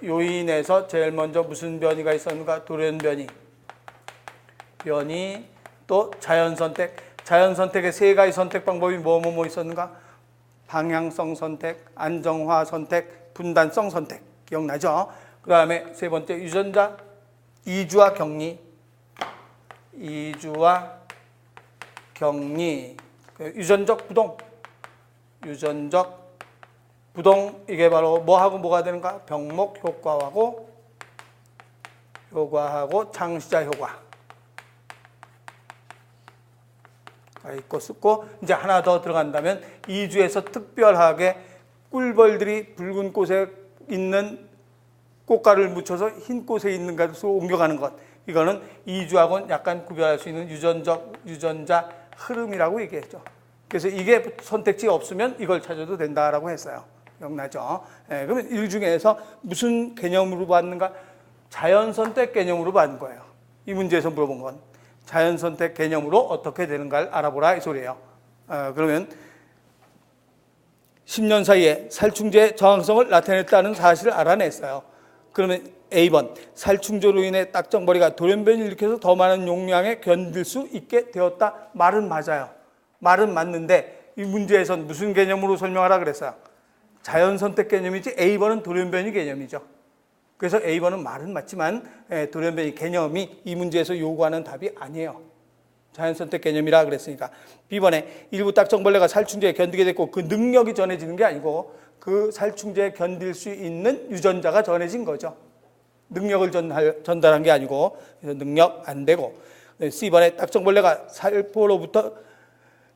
요인에서 제일 먼저 무슨 변이가 있었는가? 돌연변이, 또 자연선택의 세 가지 선택 방법이 뭐 있었는가? 방향성 선택, 안정화 선택, 분단성 선택. 기억나죠? 그 다음에 세 번째 유전자, 이주와 격리, 유전적 부동, 이게 바로 뭐하고 뭐가 되는가? 병목 효과하고 창시자 효과. 있고 쓰고 이제 하나 더 들어간다면 이주에서 특별하게 꿀벌들이 붉은 꽃에 있는 꽃가루를 묻혀서 흰 꽃에 있는 것으로 옮겨가는 것. 이거는 이주하고는 약간 구별할 수 있는 유전자 흐름이라고 얘기했죠. 그래서 이게 선택지가 없으면 이걸 찾아도 된다라고 했어요. 기억나죠? 그러면 이 중에서 무슨 개념으로 봤는가? 자연선택 개념으로 받는 거예요. 이 문제에서 물어본 건 자연선택 개념으로 어떻게 되는가를 알아보라 이 소리예요. 그러면 10년 사이에 살충제의 저항성을 나타냈다는 사실을 알아냈어요. 그러면 A번, 살충제로 인해 딱정벌이가 돌연변이를 일으켜서 더 많은 용량에 견딜 수 있게 되었다. 말은 맞아요. 말은 맞는데 이 문제에선 무슨 개념으로 설명하라 그랬어요? 자연선택 개념이지 A번은 돌연변이 개념이죠. 그래서 A번은 말은 맞지만 돌연변이 개념이 이 문제에서 요구하는 답이 아니에요. 자연선택 개념이라 그랬으니까. B번에 일부 딱정벌레가 살충제에 견디게 됐고 그 능력이 전해지는 게 아니고 그 살충제에 견딜 수 있는 유전자가 전해진 거죠. 능력을 전달한 게 아니고 그래서 능력 안 되고. C번에 딱정벌레가 살포로부터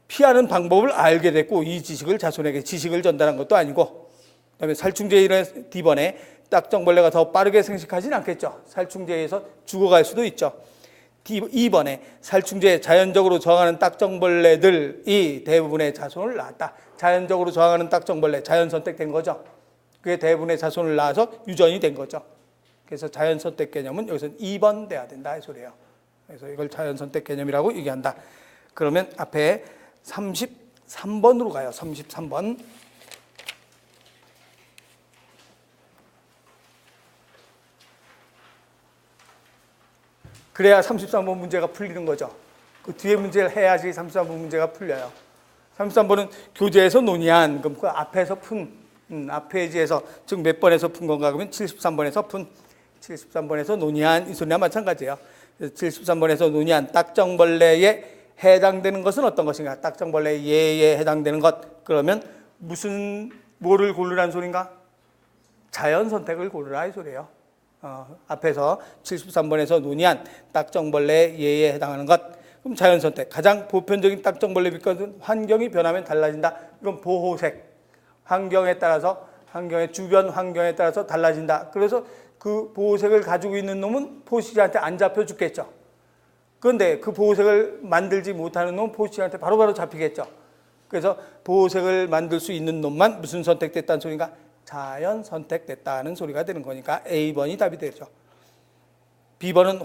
피하는 방법을 알게 됐고 이 지식을 자손에게 지식을 전달한 것도 아니고. 그다음에 살충제에 의해 D번에 딱정벌레가 더 빠르게 생식하지는 않겠죠. 살충제에 의해서 죽어갈 수도 있죠. 2번에 살충제에 자연적으로 저항하는 딱정벌레들이 대부분의 자손을 낳았다. 자연적으로 저항하는 딱정벌레, 자연선택된 거죠. 그게 대부분의 자손을 낳아서 유전이 된 거죠. 그래서 자연선택 개념은 여기서는 2번 돼야 된다 이 소리예요. 그래서 이걸 자연선택 개념이라고 얘기한다. 그러면 앞에 33번으로 가요. 33번. 그래야 33번 문제가 풀리는 거죠. 그 뒤에 문제를 해야지 33번 문제가 풀려요. 33번은 교재에서 논의한, 그럼 그 앞에서 앞 페이지에서, 즉 몇 번에서 푼 건가? 그러면 73번에서 73번에서 논의한 이 소리와 마찬가지예요. 73번에서 논의한 딱정벌레에 해당되는 것은 어떤 것인가? 딱정벌레의 예에 해당되는 것. 그러면 뭐를 고르라는 소린가? 자연선택을 고르라 이 소리예요. 앞에서 73번에서 논의한 딱정벌레의 예에 해당하는 것. 그럼 자연선택. 가장 보편적인 딱정벌레 비법은 환경이 변하면 달라진다. 이건 보호색. 환경에 따라서, 주변 환경에 따라서 달라진다. 그래서 그 보호색을 가지고 있는 놈은 포식자한테 안 잡혀 죽겠죠. 그런데 그 보호색을 만들지 못하는 놈은 포식자한테 바로바로 잡히겠죠. 그래서 보호색을 만들 수 있는 놈만 무슨 선택됐다는 소리인가? 자연 선택됐다는 소리가 되는 거니까 A번이 답이 되죠. B번은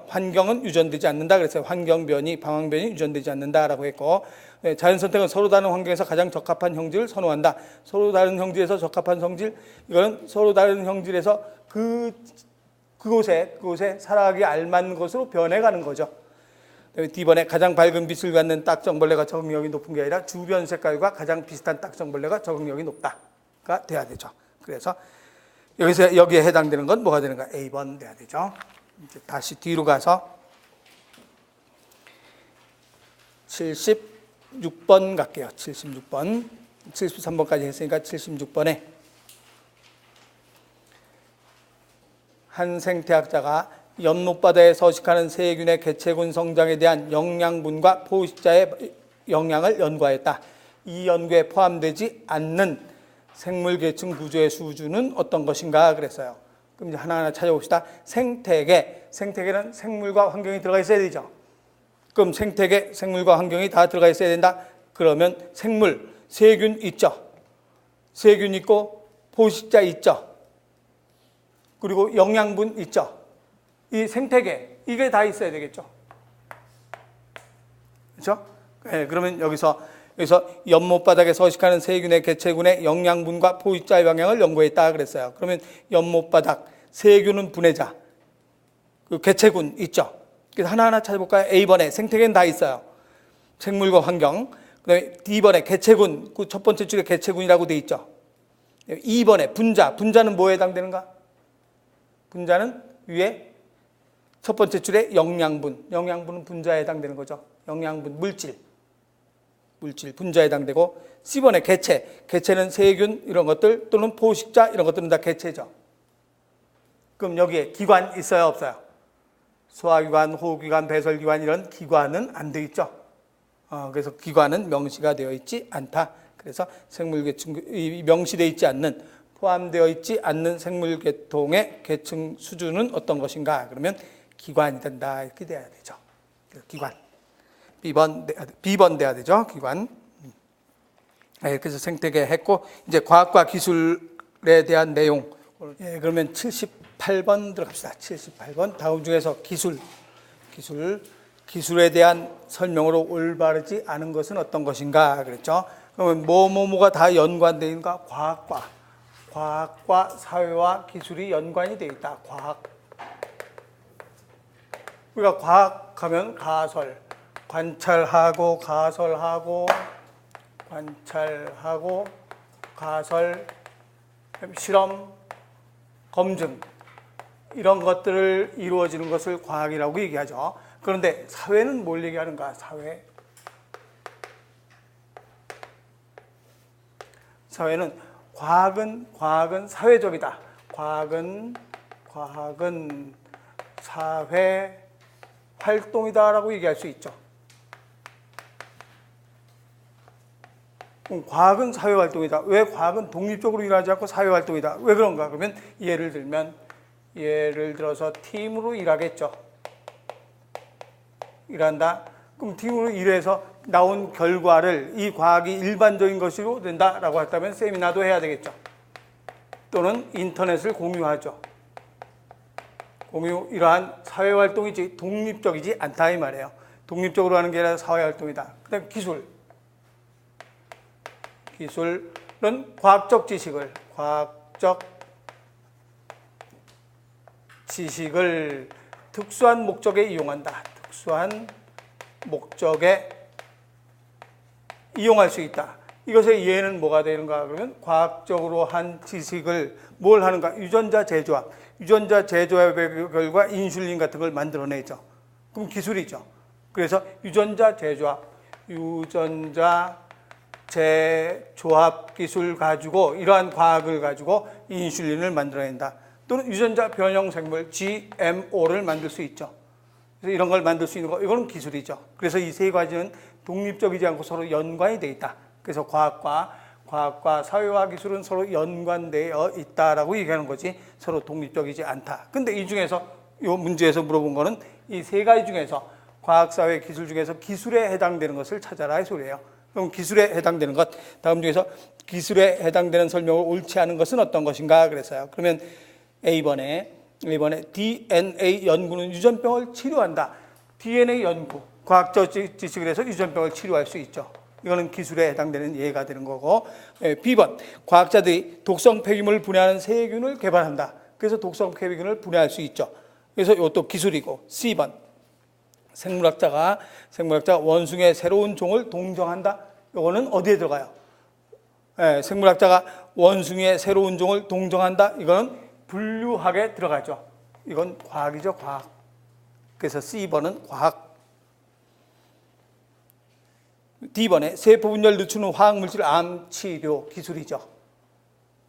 환경은 유전되지 않는다 그랬어요. 환경변이, 방황변이 유전되지 않는다라고 했고, 자연 선택은 서로 다른 환경에서 가장 적합한 형질을 선호한다. 서로 다른 형질에서 적합한 성질, 이거는 서로 다른 형질에서 그곳에 살아가기 알맞는 것으로 변해가는 거죠. D번에 가장 밝은 빛을 갖는 딱정벌레가 적응력이 높은 게 아니라 주변 색깔과 가장 비슷한 딱정벌레가 적응력이 높다가 돼야 되죠. 그래서 여기에 해당되는 건 뭐가 되는가? A번 돼야 되죠. 이제 다시 뒤로 가서 76번 갈게요. 76번. 73번까지 했으니까 76번에 한 생태학자가 연못바다에 서식하는 세균의 개체군 성장에 대한 영양분과 포식자의 영향을 연구하였다. 이 연구에 포함되지 않는 생물 계층 구조의 수준은 어떤 것인가 그랬어요. 그럼 이제 하나하나 찾아봅시다. 생태계는 생물과 환경이 들어가 있어야 되죠. 그럼 생물과 환경이 다 들어가 있어야 된다. 그러면 세균 있죠. 세균 있고 포식자 있죠. 그리고 영양분 있죠. 이 생태계, 이게 다 있어야 되겠죠. 그렇죠? 네, 그러면 여기서 연못바닥에 서식하는 세균의 개체군의 영양분과 포식자의 방향을 연구했다 그랬어요. 그러면 연못바닥, 세균은 분해자, 그 개체군 있죠. 그래서 하나하나 찾아볼까요? A번에 생태계는 다 있어요. 생물과 환경. 그다음에 D번에 개체군, 그 첫 번째 줄에 개체군이라고 돼 있죠. 2번에 분자는 뭐에 해당되는가? 분자는 위에 첫 번째 줄에 영양분은 분자에 해당되는 거죠. 영양분, 물질, 분자에 해당되고, C번에 개체는 세균 이런 것들 또는 포식자 이런 것들은 다 개체죠. 그럼 여기에 기관 있어요, 없어요? 소화기관, 호흡기관, 배설기관 이런 기관은 안 돼 있죠. 그래서 기관은 명시가 되어 있지 않다. 그래서 생물계층, 명시되어 있지 않는, 포함되어 있지 않는 생물계통의 계층 수준은 어떤 것인가? 그러면 기관이 된다. 이렇게 돼야 되죠. 기관. B번 돼야 되죠. 기관. 그래서 생태계 했고, 이제 과학과 기술에 대한 내용. 그러면 78번 들어갑시다. 78번. 다음 중에서 기술에 대한 설명으로 올바르지 않은 것은 어떤 것인가 그랬죠. 그러면 뭐가 다 연관되어 있는가? 과학과 사회와 기술이 연관이 되어 있다. 우리가 과학하면 관찰하고 가설, 실험, 검증 이런 것들을 이루어지는 것을 과학이라고 얘기하죠. 그런데 사회는 뭘 얘기하는가? 사회는 과학은 사회적이다. 과학은 사회 활동이다라고 얘기할 수 있죠. 과학은 사회 활동이다. 왜 과학은 독립적으로 일하지 않고 사회 활동이다? 왜 그런가? 그러면 예를 들어서 팀으로 일하겠죠. 일한다. 그럼 팀으로 일해서 나온 결과를 이 과학이 일반적인 것으로 된다라고 했다면 세미나도 해야 되겠죠. 또는 인터넷을 공유하죠. 이러한 사회활동이지 독립적이지 않다 이 말이에요. 독립적으로 하는 게 아니라 사회활동이다. 그 다음에 기술은 과학적 지식을 특수한 목적에 이용한다. 특수한 목적에 이용할 수 있다. 이것의 예는 뭐가 되는가? 그러면 과학적으로 한 지식을 뭘 하는가? 유전자 제조합의 결과 인슐린 같은 걸 만들어내죠. 그럼 기술이죠. 그래서 유전자 제조합 기술 가지고 이러한 과학을 가지고 인슐린을 만들어낸다. 또는 유전자 변형 생물 GMO를 만들 수 있죠. 그래서 이런 걸 만들 수 있는 거, 이거는 기술이죠. 그래서 이 세 가지는 독립적이지 않고 서로 연관이 되어 있다. 그래서 과학과 사회와 기술은 서로 연관되어 있다라고 얘기하는 거지 서로 독립적이지 않다. 근데 이 중에서 이 문제에서 물어본 거는 이 세 가지 중에서 과학, 사회, 기술 중에서 기술에 해당되는 것을 찾아라 이 소리예요. 그럼 기술에 해당되는 것, 다음 중에서 기술에 해당되는 설명을 옳지 않은 것은 어떤 것인가 그랬어요. 그러면 A번에 DNA 연구는 유전병을 치료한다. DNA 연구, 과학적 지식을 해서 유전병을 치료할 수 있죠. 이거는 기술에 해당되는 예가 되는 거고. B번, 과학자들이 독성 폐기물을 분해하는 세균을 개발한다. 그래서 독성 폐기물을 분해할 수 있죠. 그래서 이것도 기술이고. C번, 생물학자가 원숭이의 새로운 종을 동정한다. 이거는 어디에 들어가요? 생물학자가 원숭이의 새로운 종을 동정한다. 이거는 분류학에 들어가죠. 이건 과학이죠, 과학. 그래서 C번은 과학. D번에 세포분열을 늦추는 화학물질 암치료 기술이죠.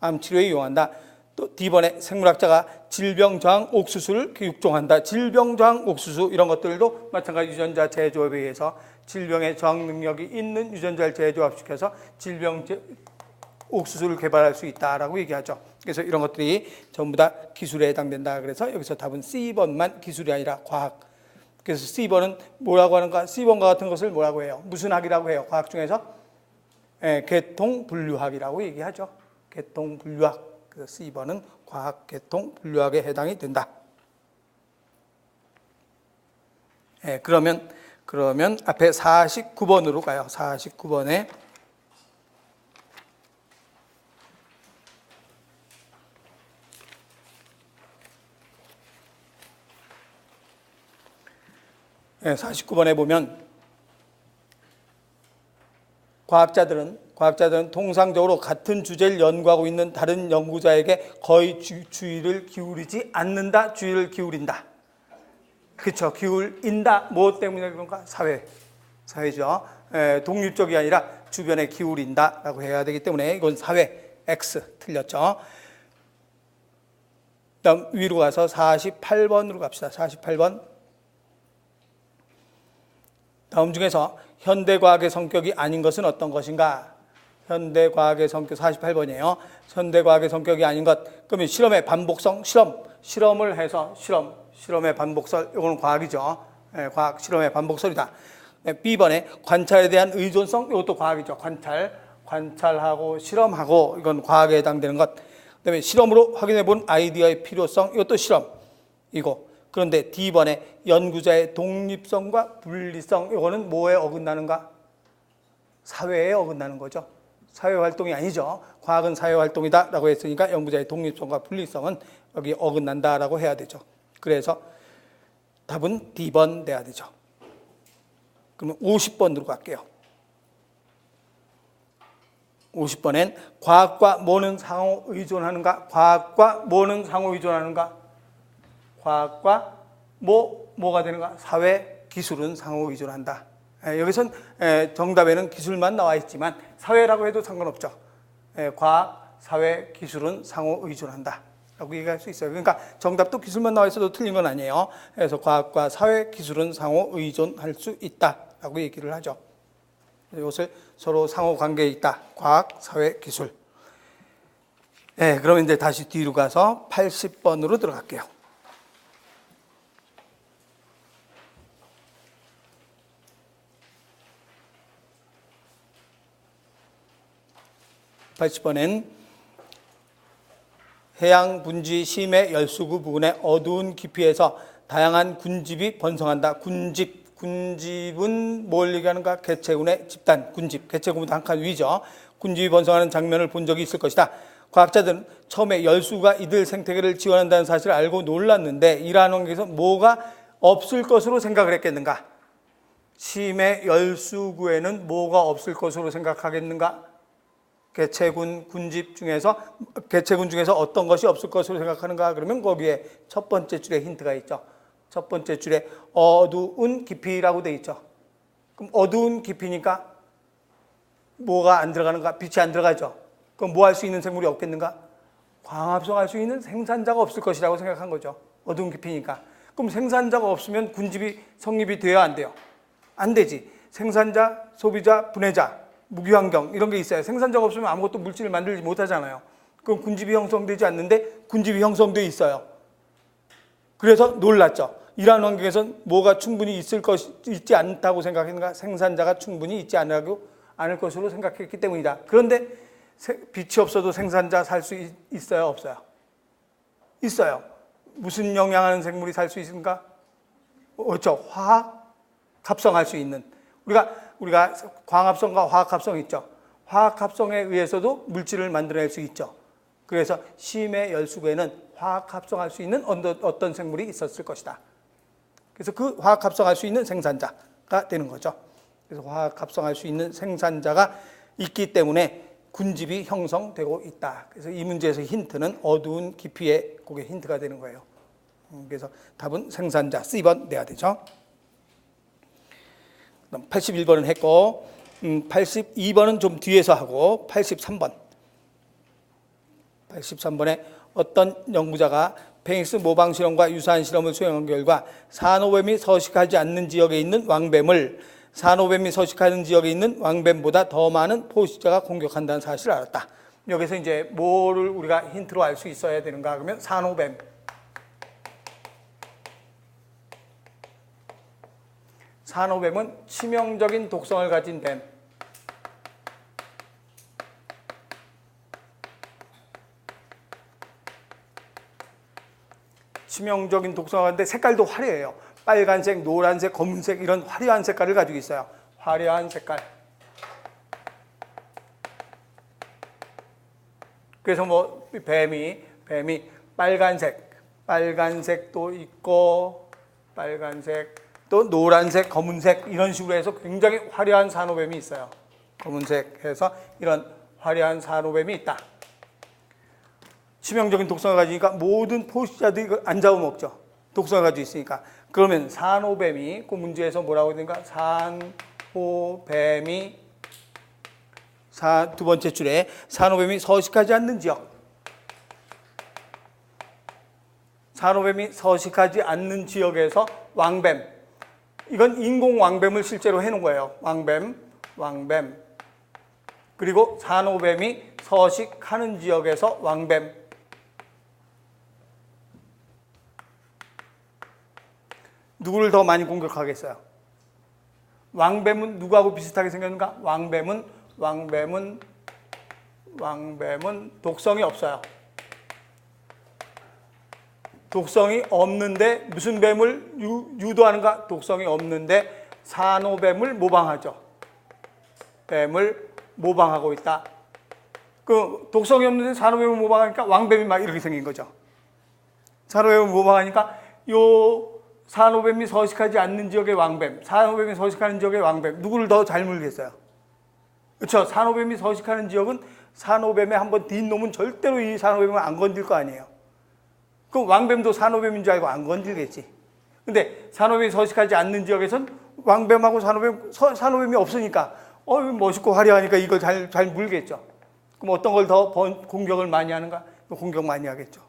암치료에 이용한다. 또 D번에 생물학자가 질병저항 옥수수를 육종한다. 질병저항 옥수수 이런 것들도 마찬가지 유전자 제조업에 의해서 질병의 저항 능력이 있는 유전자를 제조합시켜서 옥수수를 개발할 수 있다라고 얘기하죠. 그래서 이런 것들이 전부 다 기술에 해당된다. 그래서 여기서 답은 C번만 기술이 아니라 과학. 그래서 C번은 뭐라고 하는가? C번과 같은 것을 뭐라고 해요? 무슨 학이라고 해요? 과학 중에서 계통분류학이라고 얘기하죠. 계통분류학. 그래서 C번은 과학 계통분류학에 해당이 된다. 그러면 앞에 49번으로 가요. 49번에 네, 49번에 보면 과학자들은 통상적으로 같은 주제를 연구하고 있는 다른 연구자에게 거의 주의를 기울이지 않는다. 주의를 기울인다. 그렇죠. 기울인다. 뭐 때문에 그런가? 사회죠. 독립적이 아니라 주변에 기울인다라고 해야 되기 때문에 이건 사회. X 틀렸죠. 다음 위로 가서 48번으로 갑시다. 48번. 다음 중에서 현대과학의 성격이 아닌 것은 어떤 것인가? 현대과학의 성격 48번이에요. 현대과학의 성격이 아닌 것. 그러면 실험의 반복성, 실험을 해서 실험의 반복설, 이거는 과학이죠. 과학, 실험의 반복설이다. B번에 관찰에 대한 의존성, 이것도 과학이죠. 관찰하고 실험하고, 이건 과학에 해당되는 것. 그다음에 실험으로 확인해 본 아이디어의 필요성, 이것도 실험이고. 그런데 D번에 연구자의 독립성과 분리성, 이거는 뭐에 어긋나는가? 사회에 어긋나는 거죠. 사회활동이 아니죠. 과학은 사회활동이다라고 했으니까 연구자의 독립성과 분리성은 여기 어긋난다라고 해야 되죠. 그래서 답은 D번 돼야 되죠. 그러면 50번으로 갈게요. 50번엔 과학과 뭐는 상호 의존하는가? 과학과 뭐는 상호 의존하는가? 과학과 뭐가 되는가? 사회, 기술은 상호 의존한다. 여기선 정답에는 기술만 나와 있지만 사회라고 해도 상관없죠. 과학, 사회, 기술은 상호 의존한다 라고 얘기할 수 있어요. 그러니까 정답도 기술만 나와 있어도 틀린 건 아니에요. 그래서 과학과 사회, 기술은 상호 의존할 수 있다 라고 얘기를 하죠. 이것을 서로 상호 관계에 있다. 과학, 사회, 기술. 그럼 이제 다시 뒤로 가서 80번으로 들어갈게요. 80번엔 해양 분지 심해 열수구 부근의 어두운 깊이에서 다양한 군집이 번성한다. 군집은 뭘 얘기하는가? 개체군의 집단, 군집. 개체군보다 한 칸 위죠. 군집이 번성하는 장면을 본 적이 있을 것이다. 과학자들은 처음에 열수구가 이들 생태계를 지원한다는 사실을 알고 놀랐는데 이러한 환경에서 뭐가 없을 것으로 생각을 했겠는가? 심해 열수구에는 뭐가 없을 것으로 생각하겠는가? 개체군 중에서 어떤 것이 없을 것으로 생각하는가? 그러면 거기에 첫 번째 줄에 힌트가 있죠. 첫 번째 줄에 어두운 깊이라고 돼 있죠. 그럼 어두운 깊이니까 뭐가 안 들어가는가? 빛이 안 들어가죠. 그럼 뭐 할 수 있는 생물이 없겠는가? 광합성할 수 있는 생산자가 없을 것이라고 생각한 거죠. 어두운 깊이니까. 그럼 생산자가 없으면 군집이 성립이 돼야 안 돼요? 안 되지. 생산자, 소비자, 분해자, 무기환경 이런 게 있어요. 생산자가 없으면 아무것도 물질을 만들지 못하잖아요. 그럼 군집이 형성되지 않는데 군집이 형성돼 있어요. 그래서 놀랐죠. 이러한 환경에서는 뭐가 충분히 있지 않다고 생각했는가? 생산자가 충분히 있지 않을 것으로 생각했기 때문이다. 그런데 빛이 없어도 생산자 살 수 있어요? 없어요? 있어요. 무슨 영향하는 생물이 살 수 있습니까? 그렇죠. 화학 합성할 수 있는. 우리가 광합성과 화학합성 있죠. 화학합성에 의해서도 물질을 만들어낼 수 있죠. 그래서 심해 열수구에는 화학합성할 수 있는 어떤 생물이 있었을 것이다. 그래서 그 화학합성할 수 있는 생산자가 되는 거죠. 그래서 화학합성할 수 있는 생산자가 있기 때문에 군집이 형성되고 있다. 그래서 이 문제에서 힌트는 어두운 깊이에 그게 힌트가 되는 거예요. 그래서 답은 생산자 C번 돼야 되죠. 81번은 했고 82번은 좀 뒤에서 하고 83번에 어떤 연구자가 페닉스 모방 실험과 유사한 실험을 수행한 결과 산호뱀이 서식하지 않는 지역에 있는 왕뱀을 산호뱀이 서식하는 지역에 있는 왕뱀보다 더 많은 포식자가 공격한다는 사실을 알았다. 여기서 이제 뭐를 우리가 힌트로 알 수 있어야 되는가? 그러면 산호뱀. 산호뱀은 치명적인 독성을 가진 뱀. 치명적인 독성을 가진데 색깔도 화려해요. 빨간색, 노란색, 검은색 이런 화려한 색깔을 가지고 있어요. 화려한 색깔. 그래서 뭐 뱀이 빨간색도 있고 빨간색 또 노란색, 검은색 이런 식으로 해서 굉장히 화려한 산호뱀이 있어요. 검은색 해서 이런 화려한 산호뱀이 있다. 치명적인 독성을 가지니까 모든 포식자들이 이걸 안 잡아먹죠. 독성을 가지고 있으니까. 그러면 산호뱀이 그 문제에서 뭐라고 되는가? 산호뱀이 두 번째 줄에 산호뱀이 서식하지 않는 지역. 산호뱀이 서식하지 않는 지역에서 왕뱀. 이건 인공 왕뱀을 실제로 해놓은 거예요. 왕뱀. 그리고 산호뱀이 서식하는 지역에서 왕뱀. 누구를 더 많이 공격하겠어요? 왕뱀은 누구하고 비슷하게 생겼는가? 왕뱀은 독성이 없어요. 독성이 없는데 무슨 뱀을 유도하는가? 독성이 없는데 산호뱀을 모방하죠. 뱀을 모방하고 있다. 그 독성이 없는데 산호뱀을 모방하니까 왕뱀이 막 이렇게 생긴 거죠. 산호뱀을 모방하니까 요 산호뱀이 서식하지 않는 지역의 왕뱀, 산호뱀이 서식하는 지역의 왕뱀, 누구를 더 잘 물겠어요? 그렇죠. 산호뱀이 서식하는 지역은 산호뱀의 한번 뒷놈은 절대로 이 산호뱀을 안 건들 거 아니에요. 그럼 왕뱀도 산호뱀인 줄 알고 안 건들겠지. 근데 산호뱀이 서식하지 않는 지역에선 왕뱀하고 산호뱀이 없으니까 멋있고 화려하니까 이걸 잘 물겠죠. 그럼 어떤 걸 더 공격을 많이 하는가? 공격 많이 하겠죠.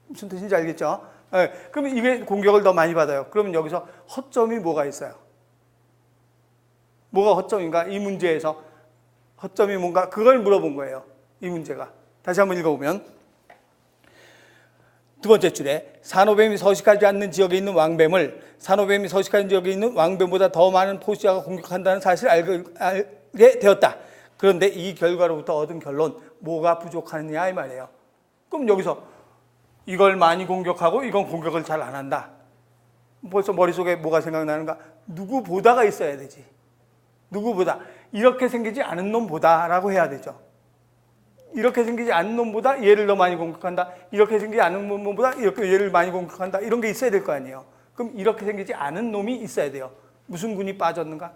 무슨 뜻인지 알겠죠? 네. 그러면 이게 공격을 더 많이 받아요. 그러면 여기서 허점이 뭐가 있어요? 뭐가 허점인가? 이 문제에서 허점이 뭔가? 그걸 물어본 거예요. 이 문제가. 다시 한번 읽어보면 두 번째 줄에 산호뱀이 서식하지 않는 지역에 있는 왕뱀을 산호뱀이 서식하는 지역에 있는 왕뱀보다 더 많은 포식자가 공격한다는 사실을 알게 되었다. 그런데 이 결과로부터 얻은 결론, 뭐가 부족하느냐 이 말이에요. 그럼 여기서 이걸 많이 공격하고 이건 공격을 잘 안 한다. 벌써 머릿속에 뭐가 생각나는가? 누구보다가 있어야 되지. 누구보다. 이렇게 생기지 않은 놈보다라고 해야 되죠. 이렇게 생기지 않은 놈보다 얘를 더 많이 공격한다. 이렇게 생기지 않은 놈보다 이렇게 얘를 많이 공격한다. 이런 게 있어야 될 거 아니에요. 그럼 이렇게 생기지 않은 놈이 있어야 돼요. 무슨 군이 빠졌는가?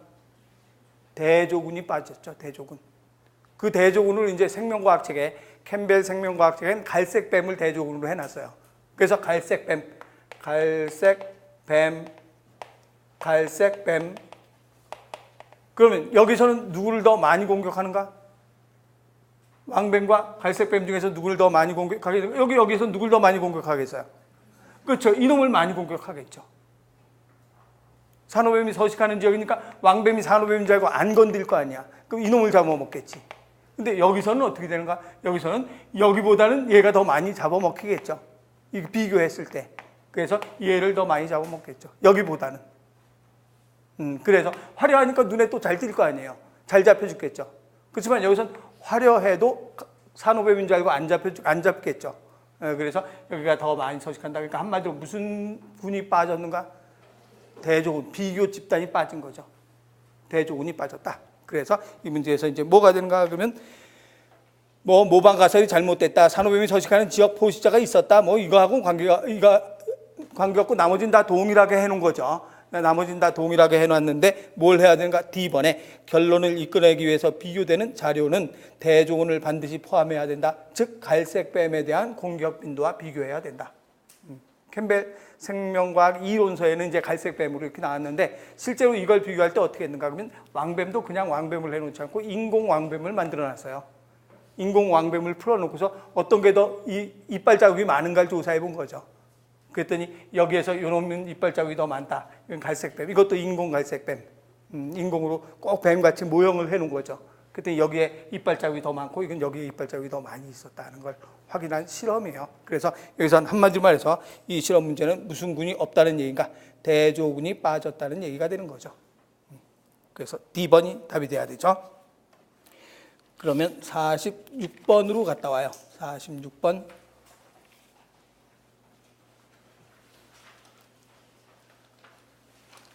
대조군이 빠졌죠. 대조군. 그 대조군을 이제 생명과학책에 캠벨 생명과학책엔 갈색뱀을 대조군으로 해놨어요. 그래서 갈색뱀. 그러면 여기서는 누구를 더 많이 공격하는가? 왕뱀과 갈색뱀 중에서 누구를 더 많이 공격하겠어요? 여기서 누구를 더 많이 공격하겠어요? 그렇죠. 이놈을 많이 공격하겠죠. 산호뱀이 서식하는 지역이니까 왕뱀이 산호뱀인 줄 알고 안 건들 거 아니야. 그럼 이놈을 잡아먹겠지. 근데 여기서는 어떻게 되는가? 여기서는 여기보다는 얘가 더 많이 잡아먹히겠죠. 이거 비교했을 때. 그래서 얘를 더 많이 잡아먹겠죠. 여기보다는. 그래서 화려하니까 눈에 또 잘 띌 거 아니에요. 잘 잡혀죽겠죠. 그렇지만 여기서는 화려해도 산호뱀인 줄 알고 안 잡겠죠. 그래서 여기가 더 많이 서식한다. 그러니까 한마디로 무슨 군이 빠졌는가? 대조군, 비교 집단이 빠진 거죠. 대조군이 빠졌다. 그래서 이 문제에서 이제 뭐가 되는가 그러면 모방 가설이 잘못됐다. 산호뱀이 서식하는 지역 포식자가 있었다. 이거하고 관계없고 나머지는 다 동일하게 해놓은 거죠. 나머지는 다 동일하게 해놨는데 뭘 해야 되는가? D번에 결론을 이끌어내기 위해서 비교되는 자료는 대조군을 반드시 포함해야 된다. 즉 갈색뱀에 대한 공격 빈도와 비교해야 된다. 캠벨 생명과학 이론서에는 이제 갈색뱀으로 이렇게 나왔는데 실제로 이걸 비교할 때 어떻게 했는가 그러면 왕뱀도 그냥 왕뱀을 해놓지 않고 인공 왕뱀을 만들어놨어요. 인공 왕뱀을 풀어놓고서 어떤 게 더 이빨 자국이 많은가를 조사해 본 거죠. 그랬더니 여기에서 이놈은 이빨 자국이 더 많다. 이건 갈색뱀. 이것도 인공 갈색뱀. 인공으로 꼭 뱀같이 모형을 해놓은 거죠. 그랬더니 여기에 이빨 자국이 더 많고 이건 여기에 이빨 자국이 더 많이 있었다는 걸 확인한 실험이에요. 그래서 여기서 한마디로 말해서 이 실험 문제는 무슨 군이 없다는 얘기인가? 대조군이 빠졌다는 얘기가 되는 거죠. 그래서 D번이 답이 돼야 되죠. 그러면 46번으로 갔다 와요. 46번.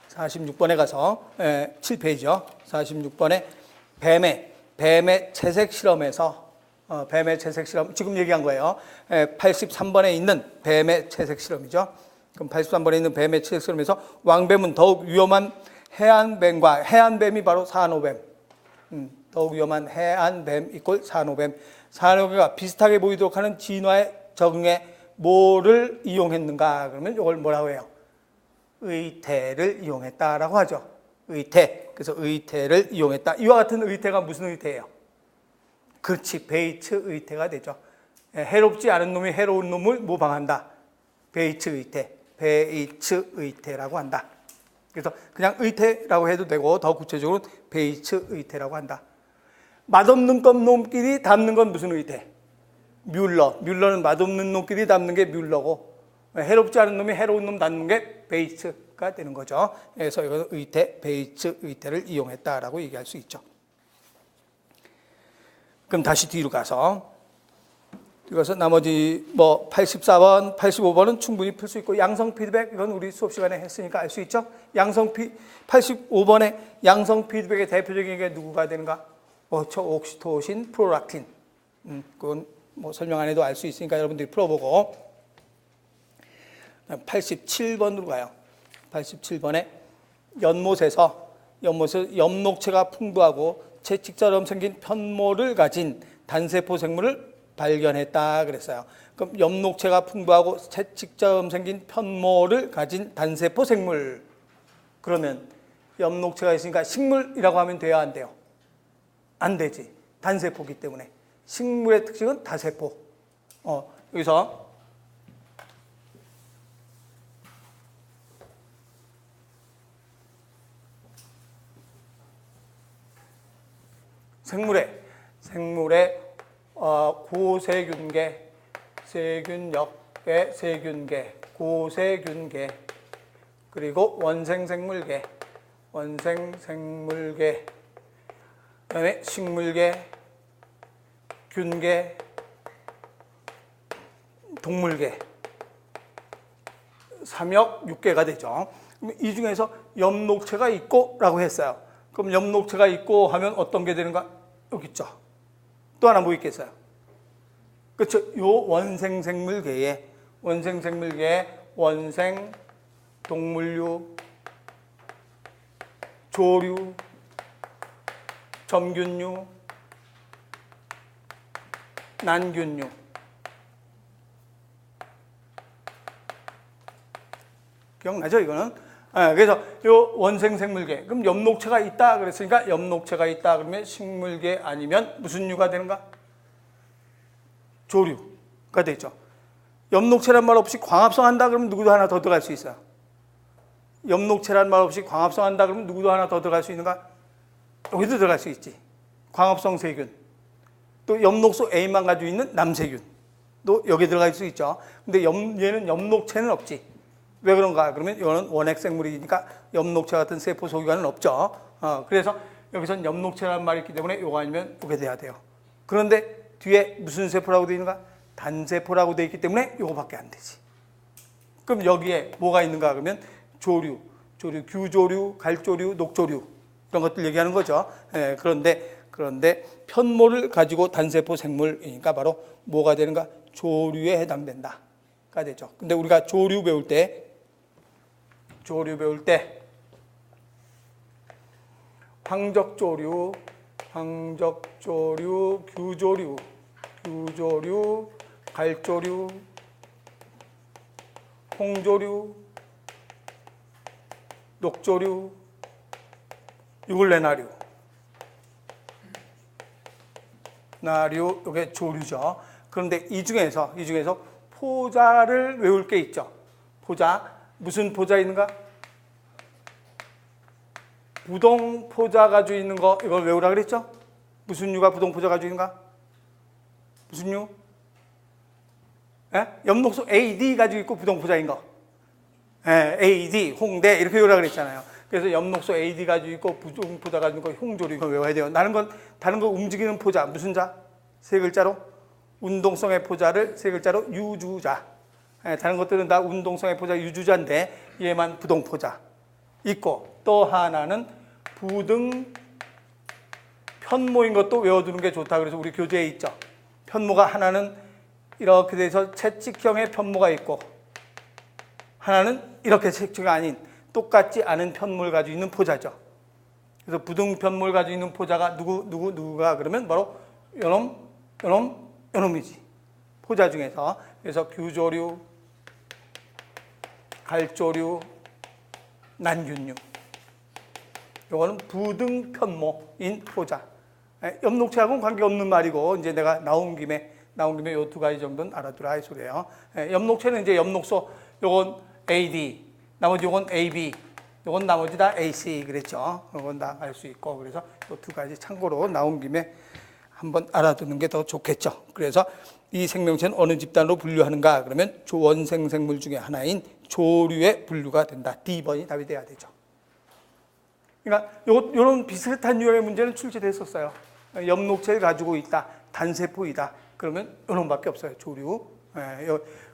46번에 가서 7페이지요. 46번에 뱀의 채색 실험에서 뱀의 채색 실험 지금 얘기한 거예요. 83번에 있는 뱀의 채색 실험이죠. 그럼 83번에 있는 뱀의 채색 실험에서 왕뱀은 더욱 위험한 해안뱀과 해안뱀이 바로 산호뱀. 더욱 위험한 해안뱀 이꼴 산호뱀. 산호뱀과 비슷하게 보이도록 하는 진화에 적응해 뭐를 이용했는가? 그러면 이걸 뭐라고 해요? 의태를 이용했다라고 하죠. 의태. 그래서 의태를 이용했다. 이와 같은 의태가 무슨 의태예요? 그렇지. 베이츠 의태가 되죠. 해롭지 않은 놈이 해로운 놈을 모방한다. 베이츠 의태. 베이츠 의태라고 한다. 그래서 그냥 의태라고 해도 되고 더 구체적으로 베이츠 의태라고 한다. 맛없는 놈끼리 담는 건 무슨 의태? 뮬러는 맛없는 놈끼리 담는 게 뮬러고 해롭지 않은 놈이 해로운 놈 담는 게 베이츠 의태가 되는 거죠. 그래서 이거는 의태, 베이츠 의태를 이용했다라고 얘기할 수 있죠. 그럼 다시 뒤로 가서 나머지 84번, 85번은 충분히 풀 수 있고, 양성 피드백, 이건 우리 수업 시간에 했으니까 알 수 있죠. 85번에 양성 피드백의 대표적인 게 누구가 되는가? 옥시토신, 프로락틴. 그건 설명 안 해도 알 수 있으니까 여러분들이 풀어보고. 87번으로 가요. 87번에 연못에서 엽록체가 풍부하고 채찍처럼 생긴 편모를 가진 단세포 생물을 발견했다 그랬어요. 그럼 엽록체가 풍부하고 채찍처럼 생긴 편모를 가진 단세포 생물. 그러면 엽록체가 있으니까 식물이라고 하면 돼야 안 돼요? 안 되지. 단세포기 때문에. 식물의 특징은 다세포. 여기서 생물의 고세균계, 세균역계, 세균계, 고세균계, 그리고 원생생물계, 그다음에 식물계, 균계, 동물계, 삼역 6개가 되죠. 이 중에서 엽록체가 있고라고 했어요. 그럼 엽록체가 있고 하면 어떤 게 되는가? 여기 있죠. 또 하나 뭐 있겠어요? 그렇죠. 요 원생생물계에 원생, 동물류, 조류, 점균류, 난균류. 기억나죠, 이거는? 그래서 요 원생생물계. 그럼 엽록체가 있다 그랬으니까 엽록체가 있다 그러면 식물계 아니면 무슨 류가 되는가? 조류가 되죠. 엽록체란 말 없이 광합성한다 그러면 누구도 하나 더 들어갈 수 있어요. 엽록체란 말 없이 광합성한다 그러면 누구도 하나 더 들어갈 수 있는가? 여기도 들어갈 수 있지. 광합성 세균. 또 엽록소 A만 가지고 있는 남세균. 또 여기 들어갈 수 있죠. 근데 얘는 엽록체는 없지. 왜 그런가? 그러면 이거는 원핵생물이니까 엽록체 같은 세포 소유관은 없죠. 그래서 여기서는 엽록체라는 말이 있기 때문에 이거 아니면 이게 돼야 돼요. 그런데 뒤에 무슨 세포라고 되어 있는가? 단세포라고 되어 있기 때문에 이거밖에 안 되지. 그럼 여기에 뭐가 있는가? 그러면 조류, 규조류, 갈조류, 녹조류 이런 것들 얘기하는 거죠. 그런데 편모를 가지고 단세포 생물이니까 바로 뭐가 되는가? 조류에 해당된다. 가 되죠. 근데 우리가 조류 배울 때 황적조류, 규조류, 갈조류, 홍조류, 녹조류, 유글레나류, 이게 조류죠. 그런데 이 중에서 포자를 외울 게 있죠. 포자. 무슨 포자 있는가? 부동포자 가지고 있는 거, 이걸 외우라 그랬죠? 무슨 유가 부동포자 가지고 있는가? 무슨 유? 엽록소 AD 가지고 있고 부동포자인 거. AD, 홍대, 이렇게 외우라 그랬잖아요. 그래서 엽록소 AD 가지고 있고 부동포자 가지고 있고 홍조류, 이거 외워야 돼요. 다른 거 움직이는 포자, 무슨 자? 세 글자로? 운동성의 포자를 세 글자로 유주자. 다른 것들은 다 운동성의 포자 유주자인데 얘만 부동포자 있고, 또 하나는 부등 편모인 것도 외워두는 게 좋다. 그래서 우리 교재에 있죠. 편모가 하나는 이렇게 돼서 채찍형의 편모가 있고 하나는 이렇게 채찍이 아닌 똑같지 않은 편모를 가지고 있는 포자죠. 그래서 부등 편모를 가지고 있는 포자가 누구가 그러면 바로 요놈이지. 포자 중에서. 그래서 규조류, 갈조류, 난균류. 요거는 부등편모인 포자. 엽록체하고는 관계없는 말이고, 이제 내가 나온 김에 요 두 가지 정도는 알아두라 이 소리예요. 엽록체는 이제 엽록소, 요건 AD, 나머지 요건 AB, 요건 나머지 다 AC 그랬죠. 요건 다 알 수 있고, 그래서 요 두 가지 참고로 나온 김에 한번 알아두는 게 더 좋겠죠. 그래서 이 생명체는 어느 집단으로 분류하는가? 그러면 원생 생물 중에 하나인 조류에 분류가 된다. D번이 답이 돼야 되죠. 그러니까 이런 비슷한 유형의 문제는 출제됐었어요. 엽록체를 가지고 있다, 단세포이다. 그러면 이놈밖에 없어요. 조류.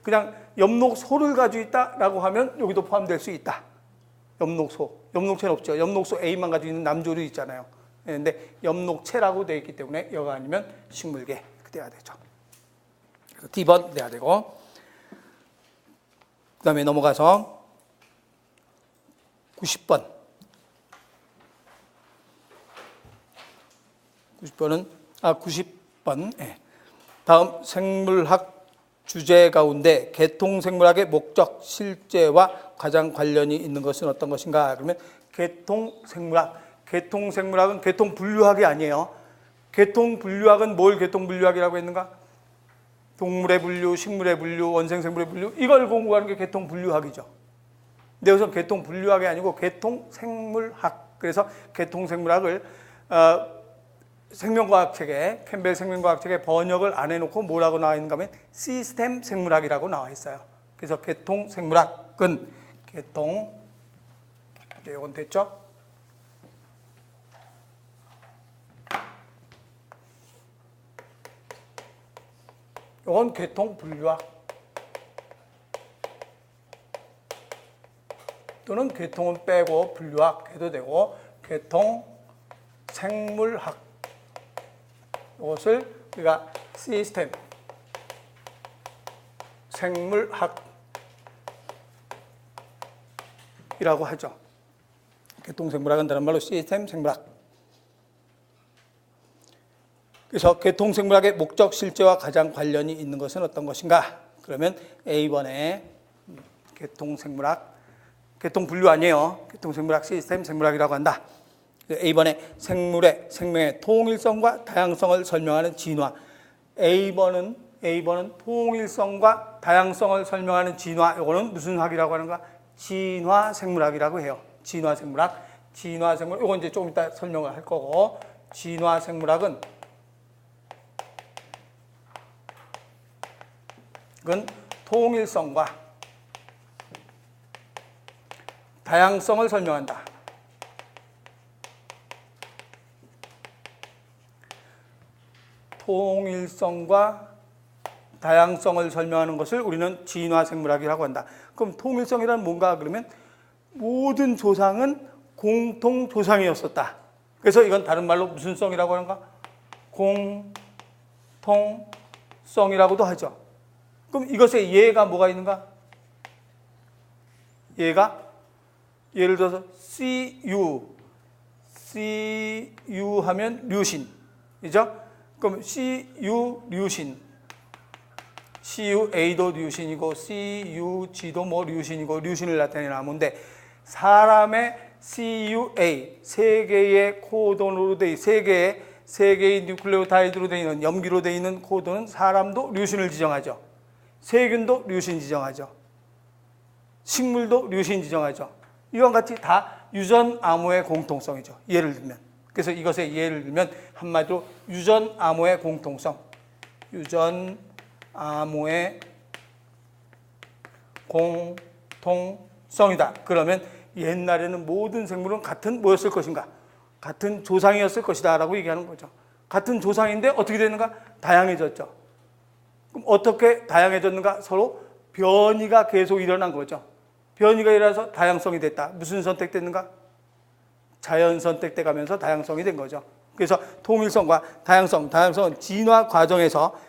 그냥 엽록소를 가지고 있다라고 하면 여기도 포함될 수 있다. 엽록소. 엽록체는 없죠. 엽록소 A만 가지고 있는 남조류 있잖아요. 근데 엽록체라고 되어 있기 때문에 여가 아니면 식물계 돼야 되죠. 그래서 D번 돼야 되고, 그 다음에 넘어가서 90번. 90번. 예. 다음 생물학 주제 가운데 개통생물학의 목적, 실제와 가장 관련이 있는 것은 어떤 것인가? 그러면 개통생물학. 개통생물학은 개통분류학이 아니에요. 개통분류학은 뭘 개통분류학이라고 했는가? 동물의 분류, 식물의 분류, 원생생물의 분류, 이걸 공부하는 게 개통분류학이죠. 근데 여기서 개통분류학이 아니고 개통생물학. 그래서 개통생물학을 생명과학책에, 캠벨 생명과학책에 번역을 안 해놓고 뭐라고 나와 있는가 하면 시스템 생물학이라고 나와 있어요. 그래서 개통생물학은 이건 됐죠? 이건 개통분류학 또는 개통은 빼고 분류학 해도 되고, 개통생물학 이것을 우리가 시스템 생물학이라고 하죠. 개통생물학은 다른 말로 시스템 생물학. 그래서 개통생물학의 목적, 실제와 가장 관련이 있는 것은 어떤 것인가? 그러면 A번에 개통생물학, 개통분류 아니에요. 개통생물학, 시스템 생물학이라고 한다. A번에 생명의 통일성과 다양성을 설명하는 진화. A번은 통일성과 다양성을 설명하는 진화. 이거는 무슨 학이라고 하는가? 진화생물학이라고 해요. 진화생물학. 이건 이제 조금 이따 설명을 할 거고, 진화생물학은 이건 통일성과 다양성을 설명한다. 통일성과 다양성을 설명하는 것을 우리는 진화생물학이라고 한다. 그럼 통일성이란 뭔가? 그러면 모든 조상은 공통조상이었었다. 그래서 이건 다른 말로 무슨 성이라고 하는가? 공통성이라고도 하죠. 그럼 이것의 예가 뭐가 있는가? 예가 예를 들어서 CU 하면 류신이죠? 그럼 CU 류신, CUA도 류신이고 CUG도 뭐 류신이고 류신을 나타내는 암호인데, 사람의 CUA 세 개의 코돈으로 돼 세 개의 뉴클레오타이드로 되어 있는 염기로 되어 있는 코돈은 사람도 류신을 지정하죠. 세균도 류신 지정하죠. 식물도 류신 지정하죠. 이와 같이 다 유전 암호의 공통성이죠. 예를 들면. 그래서 이것의 예를 들면 한마디로 유전 암호의 공통성. 유전 암호의 공통성이다. 그러면 옛날에는 모든 생물은 같은 뭐였을 것인가? 같은 조상이었을 것이다 라고 얘기하는 거죠. 같은 조상인데 어떻게 되는가? 다양해졌죠. 그럼 어떻게 다양해졌는가? 서로 변이가 계속 일어난 거죠. 변이가 일어나서 다양성이 됐다. 무슨 선택됐는가? 자연 선택돼 가면서 다양성이 된 거죠. 그래서 통일성과 다양성은 진화 과정에서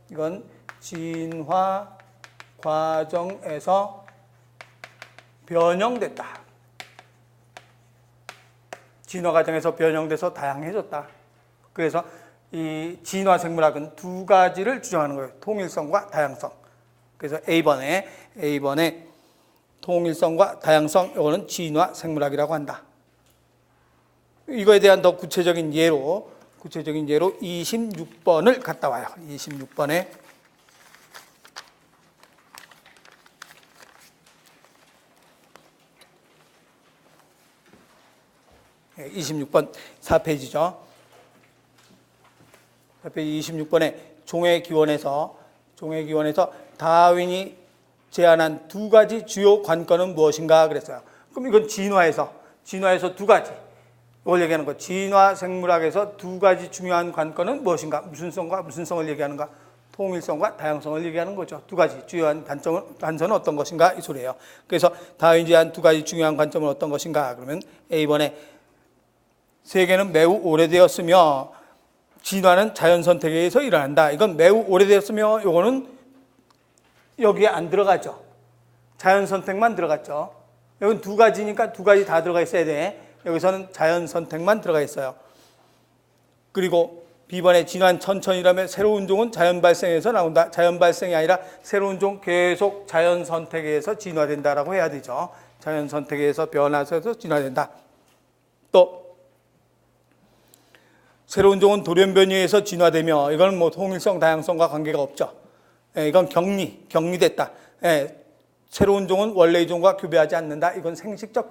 이건 진화 과정에서 변형됐다. 진화 과정에서 변형돼서 다양해졌다. 그래서 이 진화 생물학은 두 가지를 주장하는 거예요. 통일성과 다양성. 그래서 A번에 통일성과 다양성, 이거는 진화 생물학이라고 한다. 이거에 대한 더 구체적인 예로 26번을 갔다 와요. 26번에 네, 26번 4페이지죠. 옆에 26번에 종의 기원에서 다윈이 제안한 두 가지 주요 관건은 무엇인가 그랬어요. 그럼 이건 진화에서 두 가지. 이걸 얘기하는 거. 진화 생물학에서 두 가지 중요한 관건은 무엇인가? 무슨 성과 무슨 성을 얘기하는가? 통일성과 다양성을 얘기하는 거죠. 두 가지 주요한 관점은 어떤 것인가? 이 소리예요. 그래서 다윈이 제안 두 가지 중요한 관점은 어떤 것인가? 그러면 A번에 세계는 매우 오래되었으며 진화는 자연 선택에 의해서 일어난다. 이건 매우 오래되었으며 이거는 여기에 안 들어가죠. 자연 선택만 들어갔죠. 여기는 두 가지니까 두 가지 다 들어가 있어야 돼. 여기서는 자연 선택만 들어가 있어요. 그리고 B번에 진화는 천천히라면 새로운 종은 자연 발생에서 나온다. 자연 발생이 아니라 새로운 종 계속 자연 선택에 의해서 진화된다라고 해야 되죠. 자연 선택에 의해서 변화해서 진화된다. 또 새로운 종은 돌연변이에 의해서 진화되며 이건 뭐 통일성, 다양성과 관계가 없죠. 이건 격리됐다. 새로운 종은 원래의 종과 교배하지 않는다. 이건 생식적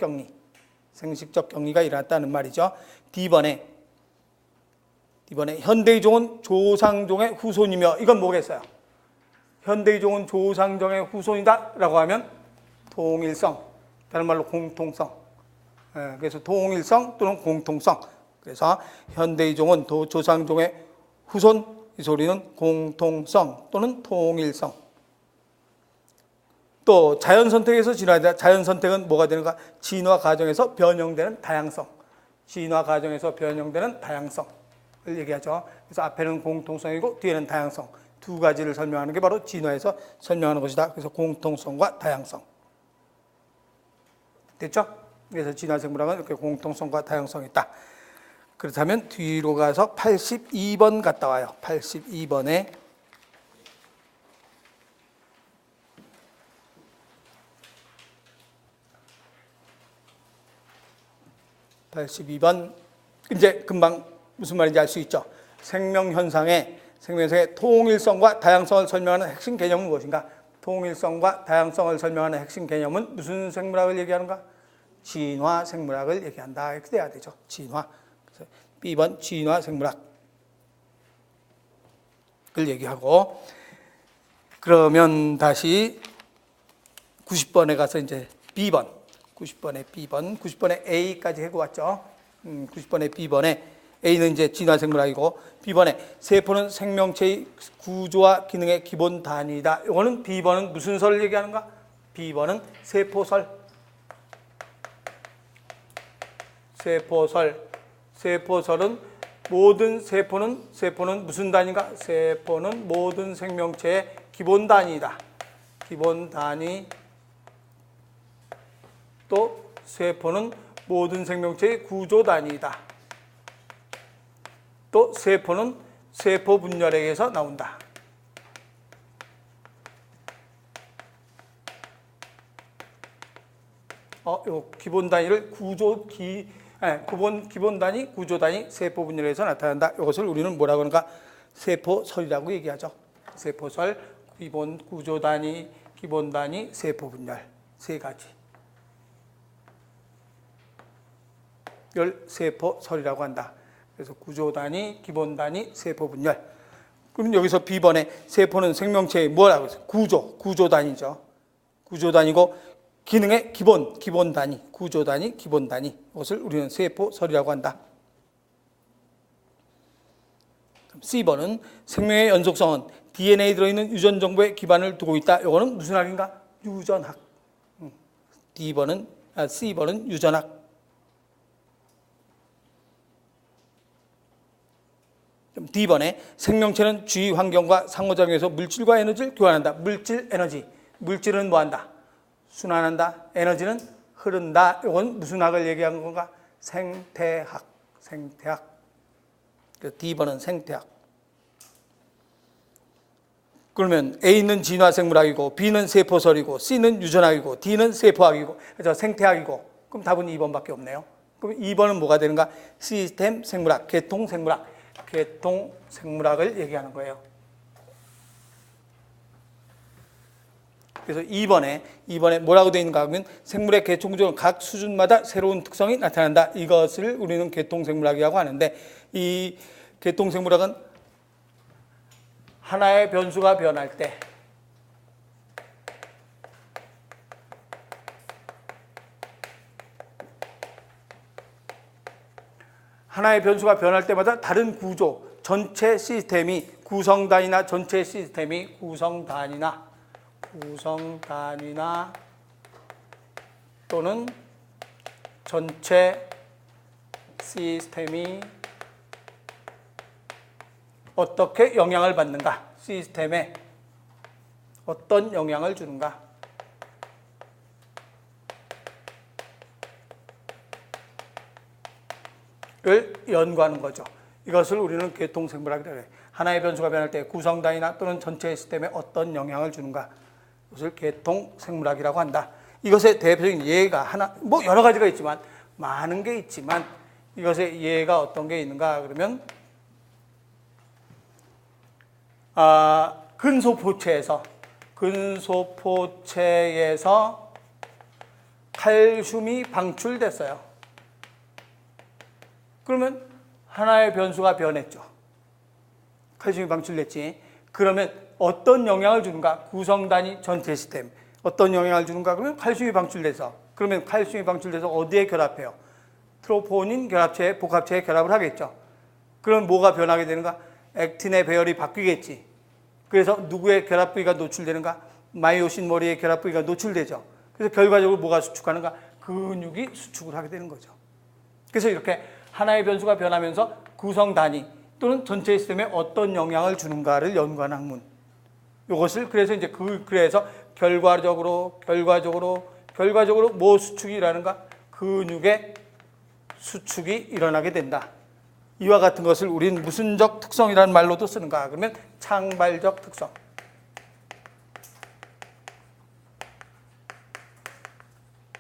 격리가 일어났다는 말이죠. D번에 현대의 종은 조상종의 후손이며 이건 뭐겠어요? 현대의 종은 조상종의 후손이다 라고 하면 통일성, 다른 말로 공통성. 그래서 통일성 또는 공통성. 그래서 현대의 종은 조상종의 후손, 이 소리는 공통성 또는 통일성. 또 자연 선택에서 진화되다. 자연 선택은 뭐가 되는가? 진화 과정에서 변형되는 다양성. 진화 과정에서 변형되는 다양성을 얘기하죠. 그래서 앞에는 공통성이고 뒤에는 다양성. 두 가지를 설명하는 게 바로 진화에서 설명하는 것이다. 그래서 공통성과 다양성. 됐죠? 그래서 진화 생물학은 이렇게 공통성과 다양성이 있다. 그렇다면 뒤로 가서 82번 갔다 와요. 82번에 이제 금방 무슨 말인지 알 수 있죠. 생명현상의 통일성과 다양성을 설명하는 핵심 개념은 무엇인가? 통일성과 다양성을 설명하는 핵심 개념은 무슨 생물학을 얘기하는가? 진화 생물학을 얘기한다. 이렇게 돼야 되죠. 진화. 그래서 B번 진화 생물학을 얘기하고, 그러면 다시 90번에 가서 이제 B번. 90번에 A까지 해고 왔죠. 90번에 B번에 A는 이제 진화 생물학이고, B번에 세포는 생명체의 구조와 기능의 기본 단위이다. 이거는 B번은 무슨 설을 얘기하는가? B번은 세포설. 세포설은 모든 세포는 무슨 단위인가? 세포는 모든 생명체의 기본 단위이다. 기본 단위. 또 세포는 모든 생명체의 구조 단위이다. 또 세포는 세포 분열에서 나온다. 요 기본 단위를 기본 단위, 구조 단위, 세포 분열에서 나타난다. 이것을 우리는 뭐라고 하는가? 세포설이라고 얘기하죠. 세포설, 기본 구조 단위, 기본 단위, 세포 분열 세 가지. 이걸 세포설이라고 한다. 그래서 구조 단위, 기본 단위, 세포 분열. 그럼 여기서 B번에 세포는 생명체의 뭐라고 했어요? 구조 단위죠. 구조 단위고 기능의 기본 단위, 구조 단위, 기본 단위. 이것을 우리는 세포설이라고 한다. C번은 생명의 연속성은 DNA에 들어있는 유전 정보에 기반을 두고 있다. 이거는 무슨 학인가? 유전학. C번은 유전학. D번에 생명체는 주위 환경과 상호작용해서 물질과 에너지를 교환한다. 물질은 뭐한다? 순환한다. 에너지는 흐른다. 이건 무슨 학을 얘기한 건가? 생태학. 그래서 D번은 생태학. 그러면 A는 진화생물학이고 B는 세포설이고 C는 유전학이고 D는 세포학이고 그래서 생태학이고, 그럼 답은 2번밖에 없네요. 그럼 2번은 뭐가 되는가? 시스템 생물학, 개통생물학을 얘기하는 거예요. 그래서 2번에 뭐라고 되어 있는가 하면 생물의 개통구조는 각 수준마다 새로운 특성이 나타난다. 이것을 우리는 개통생물학이라고 하는데, 이 개통생물학은 하나의 변수가 변할 때 하나의 변수가 변할 때마다 다른 구조, 전체 시스템이 구성단위나 전체 시스템이 구성단위나 또는 전체 시스템이 어떻게 영향을 받는가? 시스템에 어떤 영향을 주는가? 를 연구하는 거죠. 이것을 우리는 계통생물학이라고 해요. 하나의 변수가 변할 때 구성단위나 또는 전체 시스템에 어떤 영향을 주는가? 이것을 계통생물학이라고 한다. 이것의 대표적인 예가 하나, 뭐 여러 가지가 있지만 많은 게 있지만 이것의 예가 어떤 게 있는가? 그러면 근소포체에서 칼슘이 방출됐어요. 그러면 하나의 변수가 변했죠. 칼슘이 방출됐지. 그러면 어떤 영향을 주는가? 구성단위 전체 시스템. 어떤 영향을 주는가? 그러면 칼슘이 방출돼서. 그러면 칼슘이 방출돼서 어디에 결합해요? 트로포닌 결합체에 복합체에 결합을 하겠죠. 그럼 뭐가 변하게 되는가? 액틴의 배열이 바뀌겠지. 그래서 누구의 결합 부위가 노출되는가? 마이오신 머리의 결합 부위가 노출되죠. 그래서 결과적으로 뭐가 수축하는가? 근육이 수축을 하게 되는 거죠. 그래서 이렇게 하나의 변수가 변하면서 구성 단위 또는 전체 시스템에 어떤 영향을 주는가를 연구하는 학문. 이것을 그래서 이제 그래서 결과적으로 뭐 수축이 일어나는가? 근육의 수축이 일어나게 된다. 이와 같은 것을 우리는 무슨적 특성이라는 말로도 쓰는가? 그러면 창발적 특성.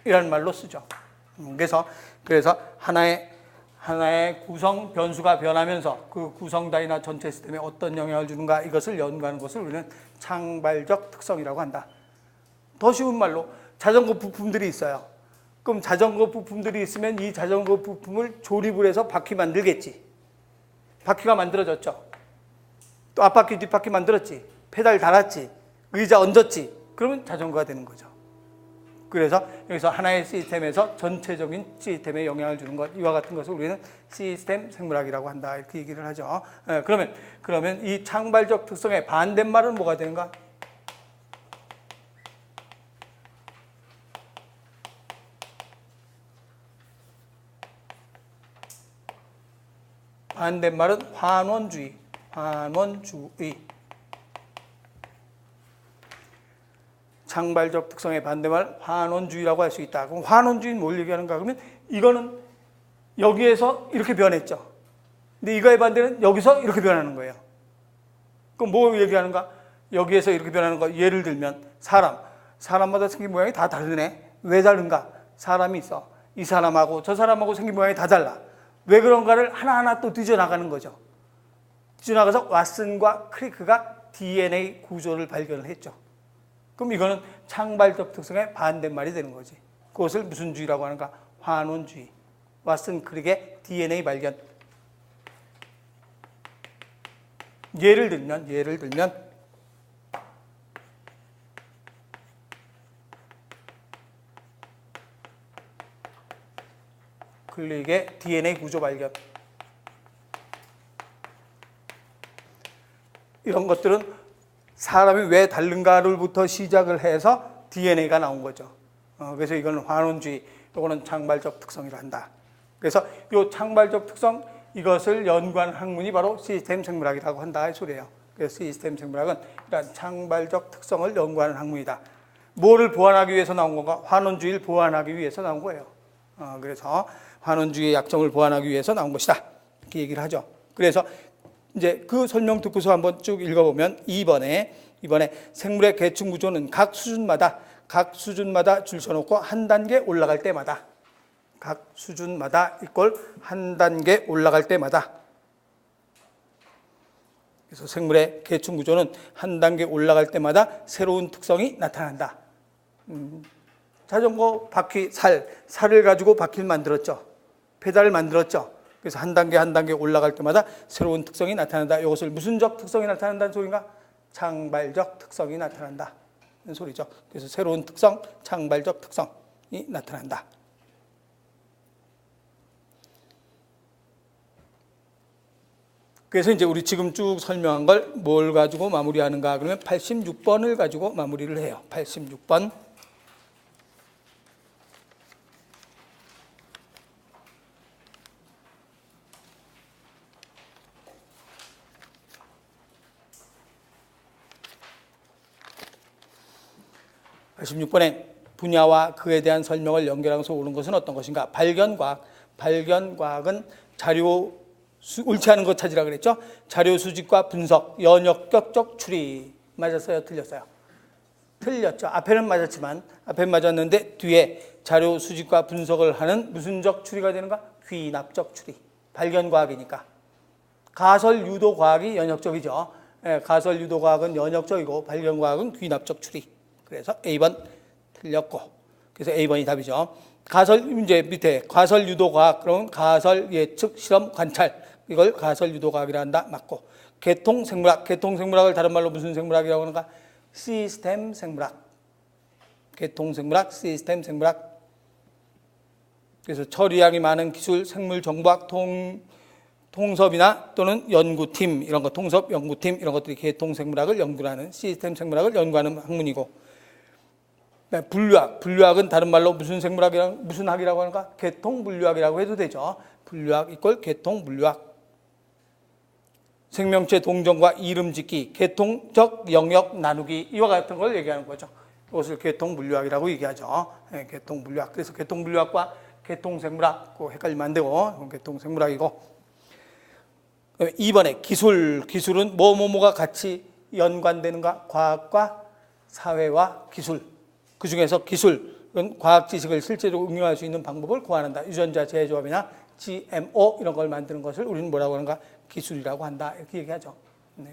이라는 말로 쓰죠. 그래서 하나의 구성 변수가 변하면서 그 구성 단위나 전체 시스템에 어떤 영향을 주는가 이것을 연구하는 것을 우리는 창발적 특성이라고 한다. 더 쉬운 말로 자전거 부품들이 있어요. 그럼 자전거 부품들이 있으면 이 자전거 부품을 조립을 해서 바퀴 만들겠지. 바퀴가 만들어졌죠. 또 앞바퀴 뒷바퀴 만들었지. 페달 달았지. 의자 얹었지. 그러면 자전거가 되는 거죠. 그래서 여기서 하나의 시스템에서 전체적인 시스템에 영향을 주는 것, 이와 같은 것을 우리는 시스템 생물학이라고 한다. 이렇게 얘기를 하죠. 그러면 이 창발적 특성의 반대말은 뭐가 되는가? 반대말은 환원주의. 창발적 특성의 반대말 환원주의라고 할 수 있다. 그럼 환원주의는 뭘 얘기하는가? 그러면 이거는 여기에서 이렇게 변했죠. 근데 이거의 반대는 여기서 이렇게 변하는 거예요. 그럼 뭐 얘기하는가? 여기에서 이렇게 변하는 거. 예를 들면 사람마다 생긴 모양이 다 다르네. 왜 다른가? 사람이 있어. 이 사람하고 저 사람하고 생긴 모양이 다 달라. 왜 그런가를 하나하나 또 뒤져나가는 거죠. 뒤져나가서 왓슨과 크리크가 DNA 구조를 발견을 했죠. 그럼 이거는 창발적 특성의 반대말이 되는 거지. 그것을 무슨 주의라고 하는가? 환원주의. 왓슨 크릭의 DNA 발견. 예를 들면 클릭의 DNA 구조 발견. 이런 것들은 사람이 왜 다른가를부터 시작을 해서 DNA가 나온 거죠. 그래서 이건 환원주의, 이거는 창발적 특성이라 한다. 그래서 이 창발적 특성, 이것을 연구하는 학문이 바로 시스템 생물학이라고 한다 이 소리예요. 그래서 시스템 생물학은 이런 창발적 특성을 연구하는 학문이다. 뭐를 보완하기 위해서 나온 건가? 환원주의를 보완하기 위해서 나온 거예요. 그래서 환원주의의 약점을 보완하기 위해서 나온 것이다. 이렇게 얘기를 하죠. 그래서 이제 그 설명 듣고서 한번 쭉 읽어보면 2번에 생물의 계층 구조는 각 수준마다 줄 서놓고 한 단계 올라갈 때마다 각 수준마다 이꼴 한 단계 올라갈 때마다 그래서 생물의 계층 구조는 한 단계 올라갈 때마다 새로운 특성이 나타난다. 자전거 바퀴 살을 가지고 바퀴를 만들었죠. 페달을 만들었죠. 그래서 한 단계 올라갈 때마다 새로운 특성이 나타난다. 이것을 무슨적 특성이 나타난다는 소리인가? 창발적 특성이 나타난다. 는 소리죠. 그래서 새로운 특성, 창발적 특성이 나타난다. 그래서 이제 우리 지금 쭉 설명한 걸 뭘 가지고 마무리하는가 그러면 86번을 가지고 마무리를 해요. 86번. 분야와 그에 대한 설명을 연결하면서 오는 것은 어떤 것인가? 발견과학. 발견과학은 자료 옳지 않은 것 찾으라 그랬죠? 자료 수집과 분석, 연역격적 추리. 맞았어요? 틀렸어요? 틀렸죠. 앞에는 맞았지만, 앞에 맞았는데 뒤에 자료 수집과 분석을 하는 무슨적 추리가 되는가? 귀납적 추리. 발견과학이니까. 가설 유도과학이 연역적이죠. 가설 유도과학은 연역적이고 발견과학은 귀납적 추리. 그래서 A번 틀렸고. 그래서 A번이 답이죠. 가설, 이제 밑에 가설 유도과학, 그러면 가설 예측 실험 관찰. 이걸 가설 유도과학이라 한다. 맞고. 계통 생물학. 계통 생물학을 다른 말로 무슨 생물학이라고 하는가? 시스템 생물학. 계통 생물학, 시스템 생물학. 그래서 처리량이 많은 기술, 생물 정보학, 통섭이나 또는 연구팀, 이런 거, 통섭, 연구팀, 이런 것들이 계통 생물학을 연구하는, 시스템 생물학을 연구하는 학문이고. 분류학. 분류학은 다른 말로 무슨 생물학이라고, 무슨 학이라고 하는가? 계통 분류학이라고 해도 되죠. 분류학 이꼴 계통 분류학. 생명체 동정과 이름 짓기, 계통적 영역 나누기, 이와 같은 걸 얘기하는 거죠. 이것을 계통 분류학이라고 얘기하죠. 계통 분류학. 그래서 계통 분류학과 계통 생물학, 헷갈리면 안 되고, 계통 생물학이고. 2번에 기술. 기술은 뭐가 같이 연관되는가? 과학과 사회와 기술. 그 중에서 기술은 과학 지식을 실제로 응용할 수 있는 방법을 고안한다. 유전자 재조합이나 GMO 이런 걸 만드는 것을 우리는 뭐라고 하는가? 기술이라고 한다. 이렇게 얘기하죠.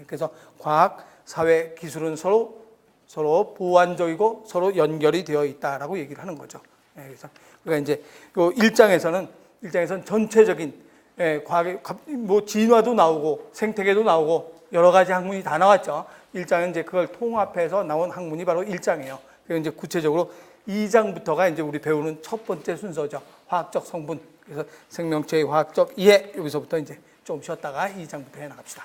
그래서 과학, 사회, 기술은 서로 보완적이고 서로 연결이 되어 있다라고 얘기를 하는 거죠. 그래서 그러니까 이제 요 1장에서는 전체적인 과학의 뭐 진화도 나오고 생태계도 나오고 여러 가지 학문이 다 나왔죠. 1장은 이제 그걸 통합해서 나온 학문이 바로 1장이에요. 그래서 이제 구체적으로 2장부터가 이제 우리 배우는 첫 번째 순서죠. 화학적 성분. 그래서 생명체의 화학적 이해, 여기서부터 이제 좀 쉬었다가 2장부터 해 나갑시다.